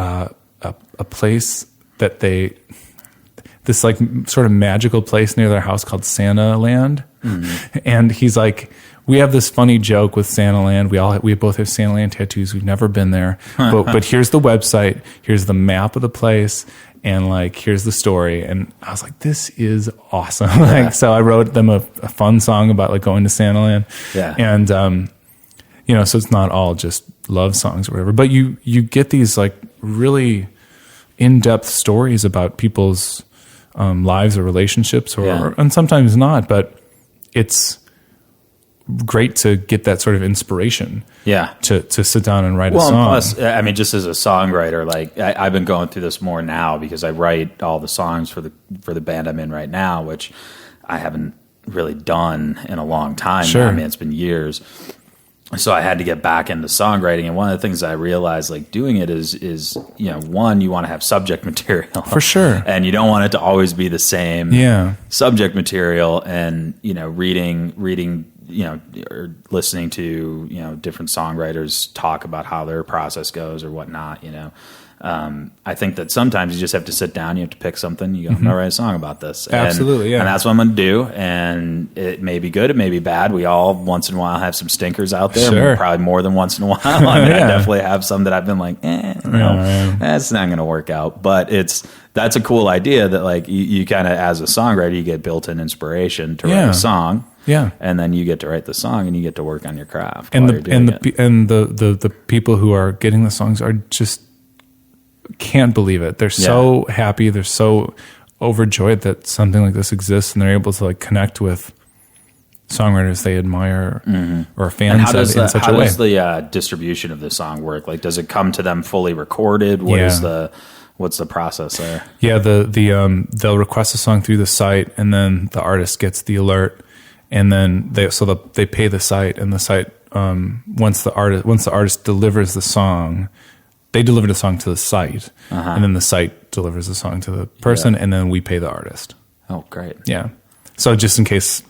a place that this sort of magical place near their house called Santa Land. Mm-hmm. And he's like, we have this funny joke with Santa Land. We both have Santa Land tattoos. We've never been there, but here's the website. Here's the map of the place. And here's the story. And I was like, this is awesome. So I wrote them a fun song about going to Santa Land. Yeah. And, so it's not all just love songs or whatever, but you get these really in-depth stories about people's lives or relationships, and sometimes not, but it's great to get that sort of inspiration. Yeah. To sit down and write a song. Plus, I mean, just as a songwriter, I've been going through this more now because I write all the songs for the band I'm in right now, which I haven't really done in a long time. Sure. I mean, it's been years. So I had to get back into songwriting, and one of the things I realized doing it is one, you want to have subject material for sure, and you don't want it to always be the same subject material, and reading or listening to different songwriters talk about how their process goes or whatnot. I think that sometimes you just have to sit down, you have to pick something, you go, I'm going to write a song about this. Absolutely, and that's what I'm going to do. And it may be good, it may be bad. We all, once in a while, have some stinkers out there. Sure. Probably more than once in a while. I mean, I definitely have some that I've been like, that's not going to work out. But that's a cool idea that you kind of, as a songwriter, you get built-in inspiration to write a song. Yeah, and then you get to write the song, and you get to work on your craft. And the people who are getting the songs are just can't believe it. They're so happy. They're so overjoyed that something like this exists, and they're able to connect with songwriters they admire or fans in such a way. How does the distribution of the song work? Does it come to them fully recorded? What's the process there? Yeah, they'll request a song through the site, and then the artist gets the alert, and then they pay the site, and the site once the artist delivers the song. They deliver the song to the site, and then the site delivers the song to the person, and then we pay the artist. Oh, great. Yeah. So just in case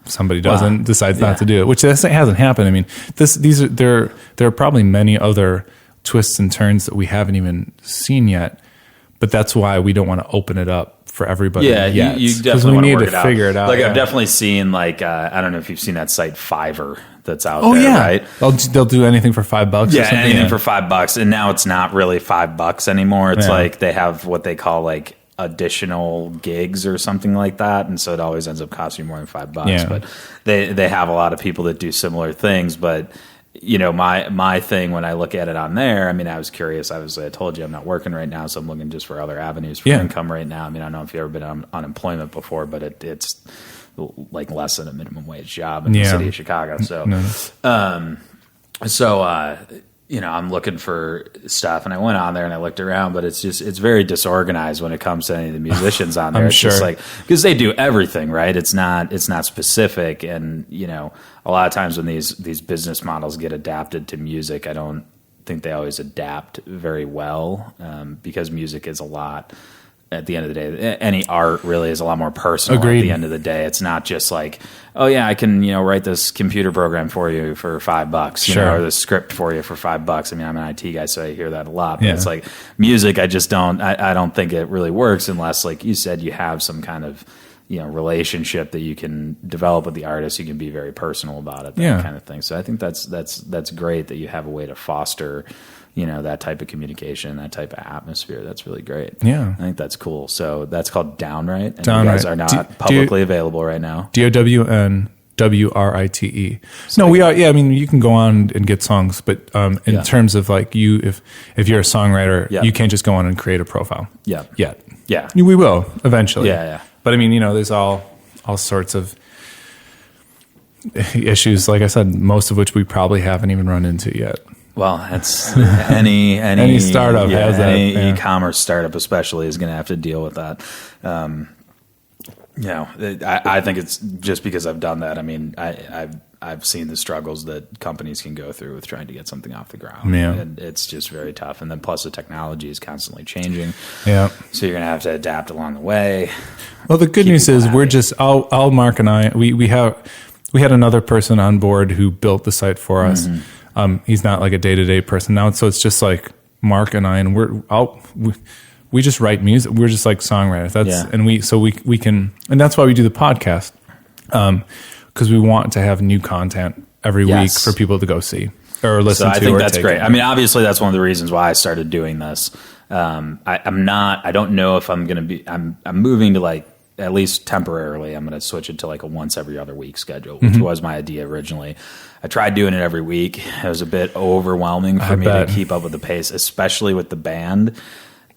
somebody decides not to do it, which hasn't happened. I mean, there are probably many other twists and turns that we haven't even seen yet, but that's why we don't want to open it up for everybody. Yeah, yet. You definitely want to work it out. Figure it out. I've definitely seen I don't know if you've seen that site Fiverr that's out there, right? They'll do anything for $5. Yeah, anything for $5, and now it's not really $5 anymore. It's they have what they call additional gigs or something like that, and so it always ends up costing you more than $5. Yeah. But they have a lot of people that do similar things, but. My thing when I look at it on there, I mean, I was curious. I told you I'm not working right now, so I'm looking just for other avenues for income right now. I mean, I don't know if you've ever been on unemployment before, but it's less than a minimum wage job in the city of Chicago. So, I'm looking for stuff, and I went on there and I looked around, but it's very disorganized when it comes to any of the musicians on there. I'm it's sure. just like, because they do everything, right? It's not specific. And, a lot of times when these business models get adapted to music, I don't think they always adapt very well, because music is a lot. At the end of the day, any art really is a lot more personal. Agreed. At the end of the day, it's not just like, oh yeah, I can write this computer program for you for $5, Sure. or this script for you for $5. I mean, I'm an IT guy, so I hear that a lot. But Yeah. it's like music, I just don't. I don't think it really works unless, like you said, you have some kind of relationship that you can develop with the artist. You can be very personal about it, that kind of thing. So I think that's great that you have a way to foster that type of communication, that type of atmosphere. That's really great. Yeah. I think that's cool. So that's called Downright. And Downright. you guys are not publicly available right now. DOWNWRITE. No, we are. Yeah, I mean, you can go on and get songs, but in terms of like if you're a songwriter, you can't just go on and create a profile. Yeah. Yet. Yeah. We will eventually. Yeah. But I mean, there's all sorts of issues, like I said, most of which we probably haven't even run into yet. Well, that's any startup has that. Any e-commerce startup especially is going to have to deal with that. I think it's just because I've done that. I mean, I've seen the struggles that companies can go through with trying to get something off the ground. Yeah. And it's just very tough. And then plus the technology is constantly changing. Yeah. So you're going to have to adapt along the way. Well, the good news is we're just, I'll Mark and I, we had another person on board who built the site for us. He's not like a day-to-day person now, so it's just like Mark and I, and we just write music. We're just like songwriters. And we can, and that's why we do the podcast, because we want to have new content every week for people to go see or listen to. So I think that's great. I mean, obviously, that's one of the reasons why I started doing this. I don't know if I'm going to be. I'm moving to like, at least temporarily, I'm going to switch it to like a once every other week schedule, which was my idea originally. I tried doing it every week. It was a bit overwhelming for me to keep up with the pace, especially with the band.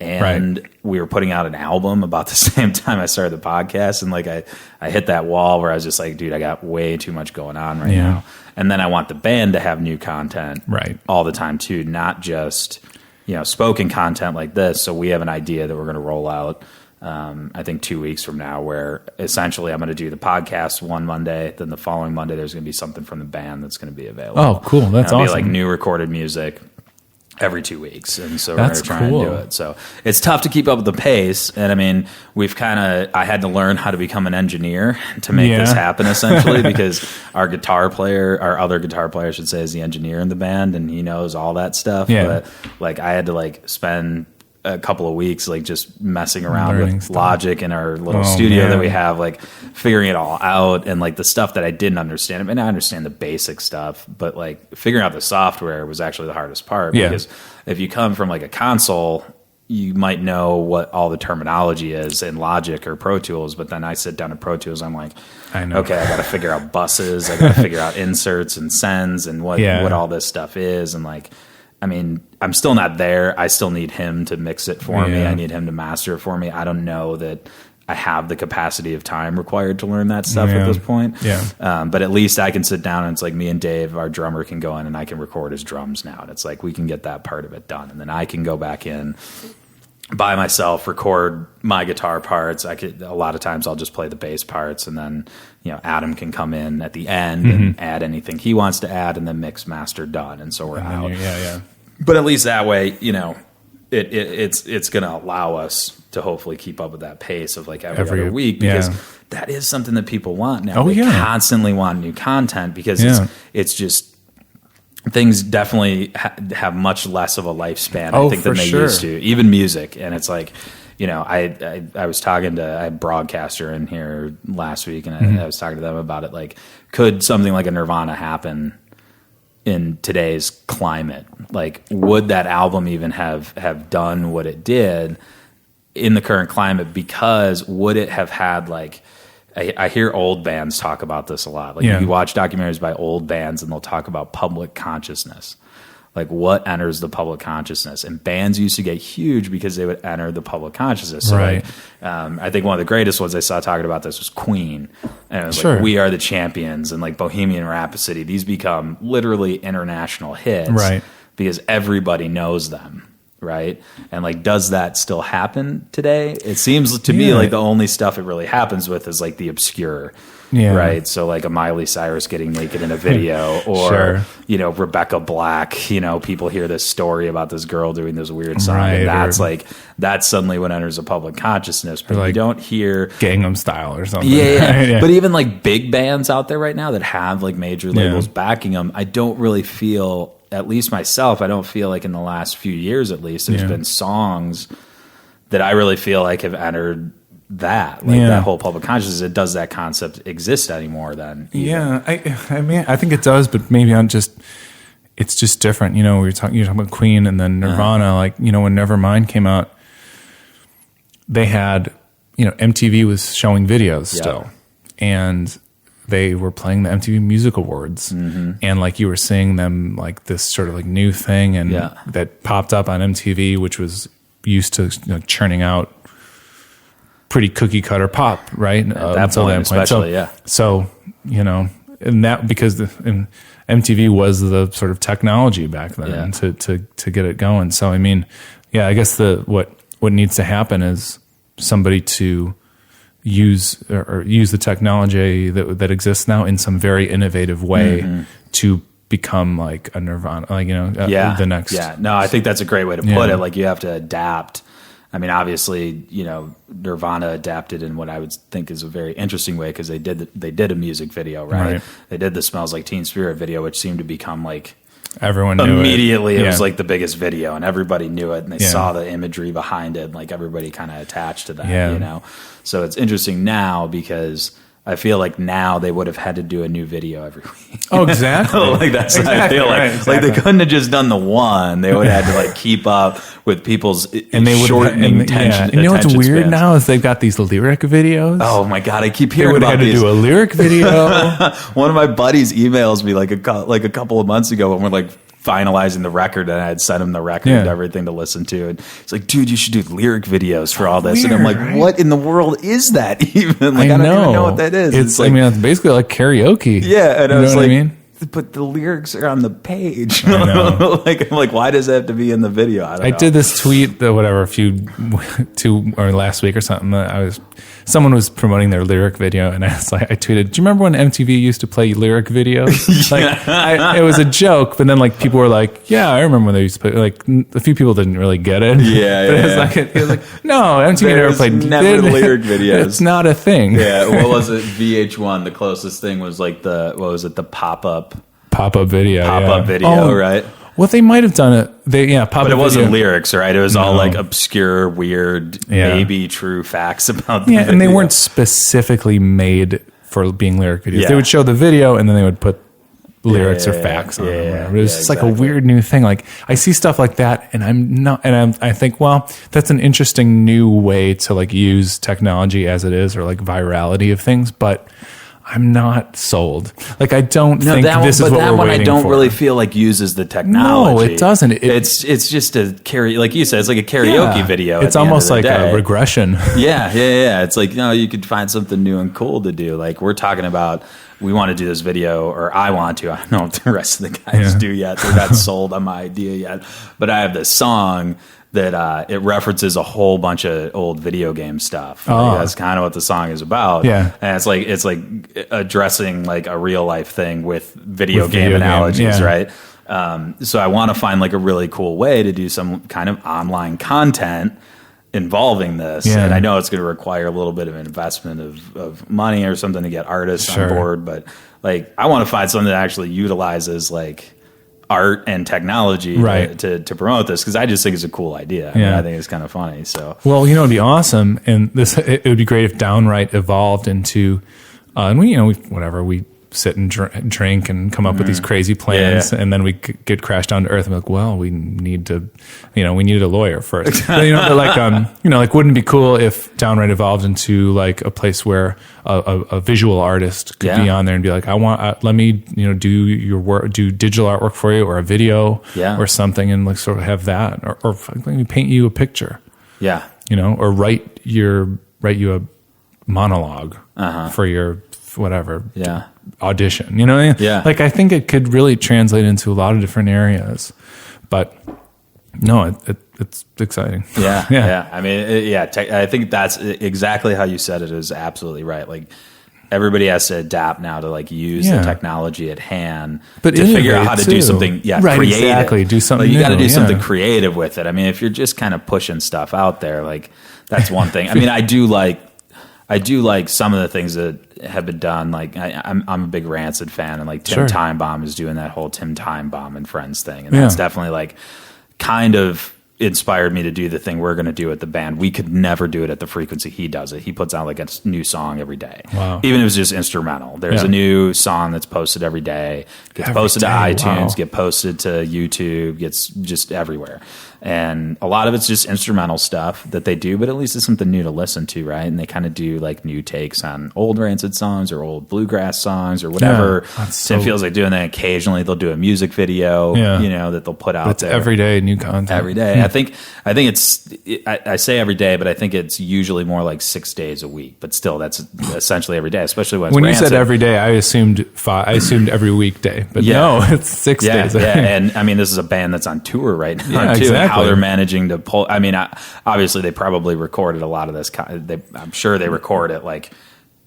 And we were putting out an album about the same time I started the podcast. And like I hit that wall where I was just like, dude, I got way too much going on right now. And then I want the band to have new content all the time too, not just, spoken content like this. So we have an idea that we're going to roll out. I think 2 weeks from now, where essentially I'm going to do the podcast one Monday, then the following Monday there's going to be something from the band that's going to be available. Oh, cool! That's awesome. Be like new recorded music every 2 weeks, and so we're going to try and do it. So it's tough to keep up with the pace, and I mean, I had to learn how to become an engineer to make this happen, essentially, because our other guitar player, I should say, is the engineer in the band, and he knows all that stuff. But like, I had to like spend a couple of weeks like just messing around with Logic in our little studio that we have, like figuring it all out, and like the stuff that I didn't understand. I mean, I understand the basic stuff, but like figuring out the software was actually the hardest part, because if you come from like a console, you might know what all the terminology is in Logic or Pro Tools, but then I sit down at Pro Tools, I'm like, okay, I got to figure out buses, I got to figure out inserts and sends and what all this stuff is, and like, I mean, I'm still not there. I still need him to mix it for me. I need him to master it for me. I don't know that I have the capacity of time required to learn that stuff at this point. But at least I can sit down, and it's like me and Dave, our drummer, can go in and I can record his drums now. And it's like we can get that part of it done. And then I can go back in by myself, record my guitar parts. A lot of times I'll just play the bass parts, and then Adam can come in at the end and add anything he wants to add, and then mix, master, done, and so we're out. But at least that way, it's going to allow us to hopefully keep up with that pace of like every other week, because that is something that people want now. They constantly want new content, because it's just things definitely have much less of a lifespan, I think, than they used to, even music. And it's like, I was talking to a broadcaster in here last week, and I was talking to them about it. Like, could something like a Nirvana happen in today's climate? Like, would that album even have done what it did in the current climate? Because would it have had like, I hear old bands talk about this a lot. Like you watch documentaries by old bands, and they'll talk about public consciousness. Like, what enters the public consciousness? And bands used to get huge because they would enter the public consciousness. So like, I think one of the greatest ones I saw talking about this was Queen. And it was like, We Are the Champions, and like Bohemian Rhapsody. These become literally international hits because everybody knows them. Right. And like, does that still happen today? It seems to me like the only stuff it really happens with is like the obscure. Yeah. Right. So like a Miley Cyrus getting naked in a video or, you know, Rebecca Black, you know, people hear this story about this girl doing this weird song. Right, and that's that's suddenly what enters a public consciousness. But like you don't hear Gangnam Style or something. Yeah, right? But even like big bands out there right now that have like major labels backing them, I don't really feel, at least myself, I don't feel like in the last few years, at least, there's been songs that I really feel like have entered that, like that whole public consciousness. It does that concept exist anymore then? Either. Yeah, I mean, I think it does, but maybe it's just different. You know, you're talking about Queen and then Nirvana. Like, you know, when Nevermind came out, they had, you know, MTV was showing videos still, and they were playing the MTV Music Awards, and like you were seeing them like this sort of like new thing, and that popped up on MTV, which was used to, you know, churning out pretty cookie cutter pop, right? At that point, especially, So, you know, and that because MTV was the sort of technology back then to get it going. So, I mean, I guess what needs to happen is somebody to use the technology that exists now in some very innovative way to become like a Nirvana, like, you know, the next. Yeah, no, I think that's a great way to put it. Like, you have to adapt. I mean, obviously, you know, Nirvana adapted in what I would think is a very interesting way, because they did a music video, right? They did the Smells Like Teen Spirit video, which seemed to become like everyone knew immediately. It was like the biggest video, and everybody knew it, and they saw the imagery behind it, and like everybody kind of attached to that, you know. So it's interesting now, because I feel like now they would have had to do a new video every week. Oh, exactly. Like that's what I feel like. Like they couldn't have just done the one. They would have had to like keep up with people's shortening attention. And you know what's weird spans. Now is they've got these lyric videos. Oh my God, I keep hearing about these. They would have had to do a lyric video. One of my buddies emails me like a couple of months ago when we're like finalizing the record, and I had sent him the record and everything to listen to, and it's like, dude, you should do lyric videos for all this. Weird, and I'm like, what in the world is that even? Like, I don't even know what that is. It's like, I mean, it's basically like karaoke. Yeah, and I was like, I mean? But the lyrics are on the page. like, I'm like, why does it have to be in the video? I don't know. Did this tweet, last week or something. Someone was promoting their lyric video, and I tweeted, "Do you remember when MTV used to play lyric videos?" Like, it was a joke, but then like people were like, "Yeah, I remember when they used to play." Like, a few people didn't really get it. It was like, no, MTV never played lyric videos. It's not a thing. Yeah, what was it? VH1. The closest thing was like the pop-up video, right? Well, they might have done it. But it wasn't lyrics, right? It was all like obscure, weird, maybe true facts about the video. And they weren't specifically made for being lyric videos. Yeah. They would show the video, and then they would put lyrics or facts on them. Or whatever. It was just like a weird new thing. Like, I see stuff like that, and I think, well, that's an interesting new way to like use technology as it is, or like virality of things, but I'm not sold. Like, I don't think this is what we're waiting for. But that one I don't really feel like uses the technology. No, it doesn't. It's just a like you said, it's like a karaoke video. It's almost like a regression. Yeah. It's like, no, you could find something new and cool to do. Like, we're talking about, we want to do this video, or I want to. I don't know if the rest of the guys do yet. They're not sold on my idea yet. But I have this song that it references a whole bunch of old video game stuff. Like, that's kind of what the song is about. Yeah, and it's like addressing like a real life thing with video game analogies, right? So I want to find like a really cool way to do some kind of online content involving this, and I know it's going to require a little bit of investment of money or something to get artists on board, but like, I want to find something that actually utilizes like art and technology to promote this, because I just think it's a cool idea. I mean, I think it's kind of funny. So, well, you know, it'd be awesome, and it would be great if Downright evolved into, and we sit and drink and come up with these crazy plans, and then we get crashed down to earth and be like, well, we needed a lawyer first. But, like wouldn't it be cool if Downright evolved into like a place where a visual artist could be on there and be like, I want, let me, do your work, do digital artwork for you, or a video or something, and like sort of have that, or let me paint you a picture. Yeah. Or write you a monologue for your whatever Yeah. audition. You know what I mean? Yeah. Like I think it could really translate into a lot of different areas, but no, it's exciting. Yeah. Yeah. Yeah. I mean, I think that's exactly how you said it is absolutely right. Like everybody has to adapt now to like use the technology at hand, but to figure out how to do something creative. Exactly. Do something like, you got to new, do something creative with it. I mean, if you're just kind of pushing stuff out there, like that's one thing. I mean, I do like some of the things that have been done. Like I'm a big Rancid fan, and like Tim Timebomb is doing that whole Tim Timebomb and Friends thing, and that's definitely like kind of inspired me to do the thing we're going to do at the band. We could never do it at the frequency he does it. He puts out like a new song every day. Wow. Even if it's just instrumental. There's a new song that's posted every day, gets posted to iTunes, get posted to YouTube, gets just everywhere. And a lot of it's just instrumental stuff that they do, but at least it's something new to listen to, right? And they kind of do like new takes on old Rancid songs or old bluegrass songs or whatever. Tim feels like doing that occasionally. They'll do a music video, that they'll put out there. Every day, new content. Every day. I think I say every day, but I think it's usually more like 6 days a week. But still, that's essentially every day, especially when it's Rancid. You said every day, I assumed every weekday. But no, it's 6 days. Yeah, and I mean, this is a band that's on tour right now, too. Exactly. How they're managing to pull. I mean, obviously, they probably recorded a lot of this. I'm sure they record it like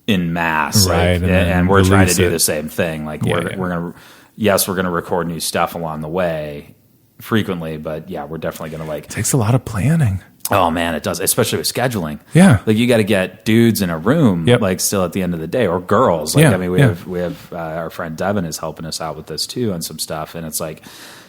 in mass, right? Like, and we're trying to do the same thing. Like we're gonna record new stuff along the way frequently, but we're definitely gonna like. It takes a lot of planning. Oh man, it does, especially with scheduling. Yeah, like you got to get dudes in a room, like still at the end of the day, or girls. Like I mean, we have our friend Devin is helping us out with this too on some stuff, and it's like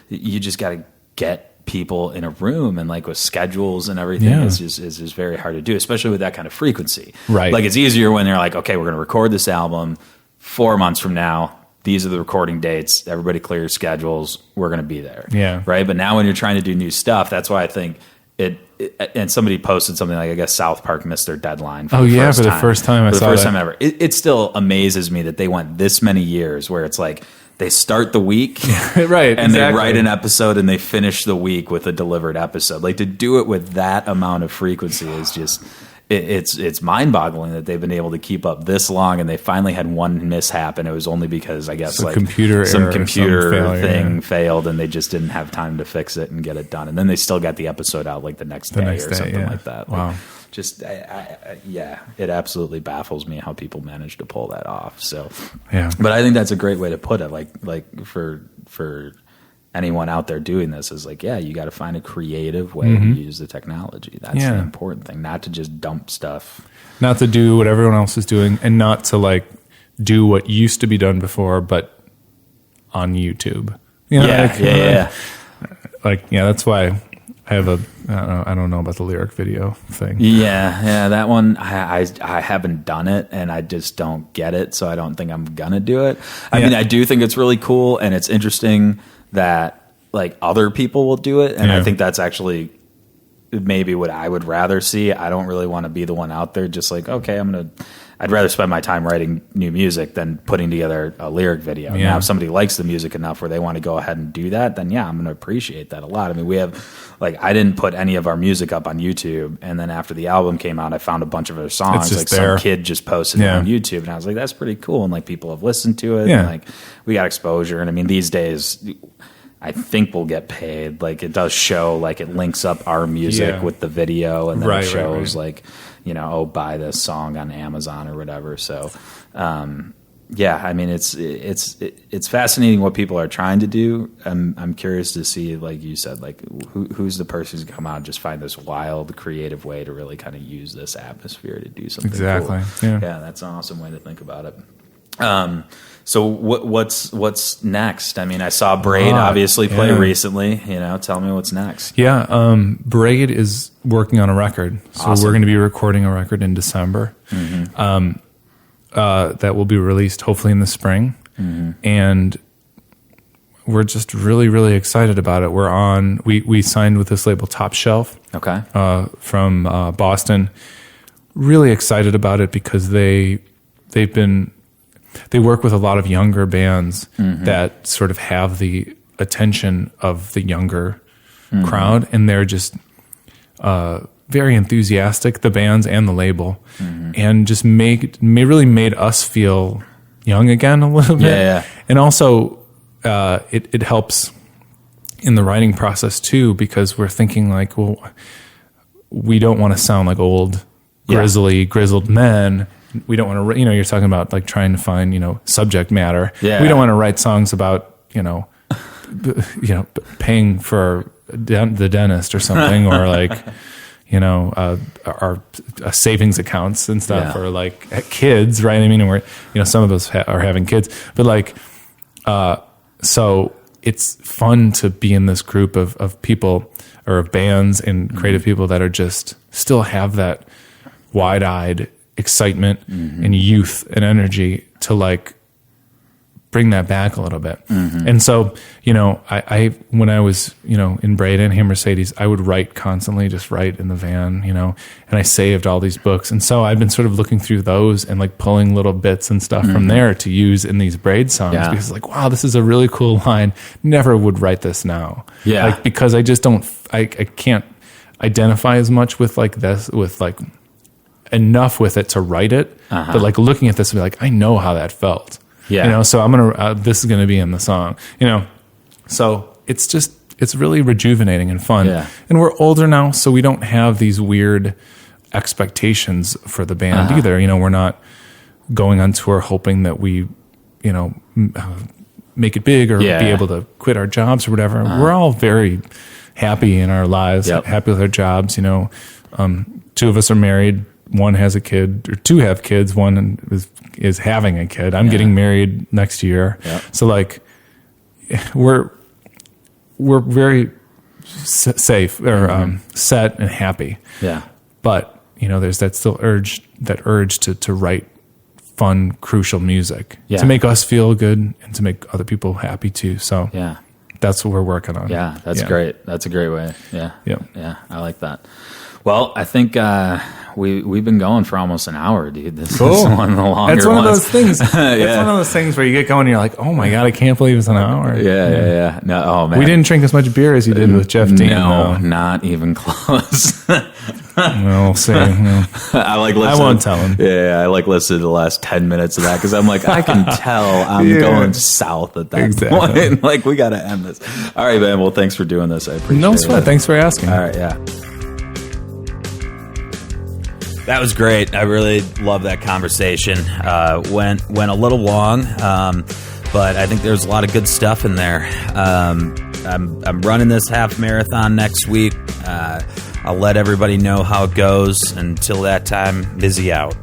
you just got to get people in a room, and like with schedules and everything is just very hard to do, especially with that kind of frequency. Right. Like it's easier when they're like, okay, we're going to record this album 4 months from now. These are the recording dates. Everybody clear your schedules. We're going to be there. Yeah. Right. But now when you're trying to do new stuff, that's why I think and somebody posted something like, I guess South Park missed their deadline. For the first time ever. It still amazes me that they went this many years where it's like, they start the week, right, and they write an episode, and they finish the week with a delivered episode. Like to do it with that amount of frequency is just it's mind-boggling that they've been able to keep up this long. And they finally had one mishap, and it was only because I guess some computer thing failed, and they just didn't have time to fix it and get it done. And then they still got the episode out like the next day or something like that. Wow. Like, just it absolutely baffles me how people manage to pull that off. So but I think that's a great way to put it. Like for anyone out there doing this is like, you got to find a creative way to use the technology. That's the important thing, not to just dump stuff, not to do what everyone else is doing, and not to like do what used to be done before, but on YouTube. That's why I have I don't know about the lyric video thing. Yeah, that one I haven't done it, and I just don't get it, so I don't think I'm gonna do it. I mean, I do think it's really cool, and it's interesting that like other people will do it, and I think that's actually maybe what I would rather see. I don't really want to be the one out there just like, okay, I'd rather spend my time writing new music than putting together a lyric video. Now, if somebody likes the music enough where they want to go ahead and do that, then I'm going to appreciate that a lot. I mean, we have, like, I didn't put any of our music up on YouTube, and then after the album came out, I found a bunch of our songs. Like some kid just posted it on YouTube, and I was like, that's pretty cool. And like people have listened to it, and like we got exposure. And I mean, these days, I think we'll get paid. Like it does show, like it links up our music with the video, and then it shows like, buy this song on Amazon or whatever. So, I mean, it's fascinating what people are trying to do. I'm curious to see, like you said, like who's the person who's come out and just find this wild, creative way to really kind of use this atmosphere to do something cool. Yeah, that's an awesome way to think about it. So what's next? I mean, I saw Braid obviously play recently. Tell me what's next. Yeah, Braid is working on a record, so we're going to be recording a record in December. That will be released hopefully in the spring, and we're just really, really excited about it. We signed with this label Top Shelf, from Boston. Really excited about it because they work with a lot of younger bands that sort of have the attention of the younger crowd, and they're just very enthusiastic, the bands and the label, and just really made us feel young again a little bit. Yeah. And also, it helps in the writing process too, because we're thinking like, well, we don't want to sound like old, grizzled men. We don't want to, you're talking about like trying to find, subject matter. Yeah. We don't want to write songs about, paying for the dentist or something, or like, our savings accounts and stuff, or like kids, right? I mean, we're, some of us are having kids, but like, so it's fun to be in this group of people or of bands and creative people that are just still have that wide-eyed excitement and youth and energy to like bring that back a little bit. And so, I when I was, in Braid and here Mercedes, I would write constantly, just write in the van, and I saved all these books. And so I've been sort of looking through those and like pulling little bits and stuff from there to use in these Braid songs, because like, wow, this is a really cool line. Never would write this now. Yeah. Like, because I just don't, I can't identify as much with like this, with like enough with it to write it. But like looking at this, I'd be like, I know how that felt. Yeah. So I'm going to, this is going to be in the song, so it's really rejuvenating and fun. Yeah. And we're older now, so we don't have these weird expectations for the band either. We're not going on tour hoping that we, make it big or be able to quit our jobs or whatever. We're all very happy in our lives, happy with our jobs. 2 of us are married. One has a kid, or 2 have kids. One is having a kid. I'm getting married next year. Yep. So like, we're very safe or set and happy. Yeah. But there's that urge to write fun, crucial music to make us feel good and to make other people happy too. So that's what we're working on. Yeah, that's great. That's a great way. Yeah. Yeah, I like that. Well, I think we've been going for almost an hour, dude. This is one of the longer ones. It's one of those things. It's one of those things where you get going and you're like, oh my God, I can't believe it's an hour. Yeah. No, oh man. We didn't drink as much beer as you did with Jeff Dean. No, not even close. We'll see. No. I won't tell him. Yeah, I like listened to the last 10 minutes of that because I'm like, I can tell I'm going south at that point. Like, we got to end this. All right, man. Well, thanks for doing this. I appreciate it. No sweat. Thanks for asking. All right, yeah. That was great. I really love that conversation. Went a little long, but I think there's a lot of good stuff in there. I'm running this half marathon next week. I'll let everybody know how it goes. Until that time, Mizzi out.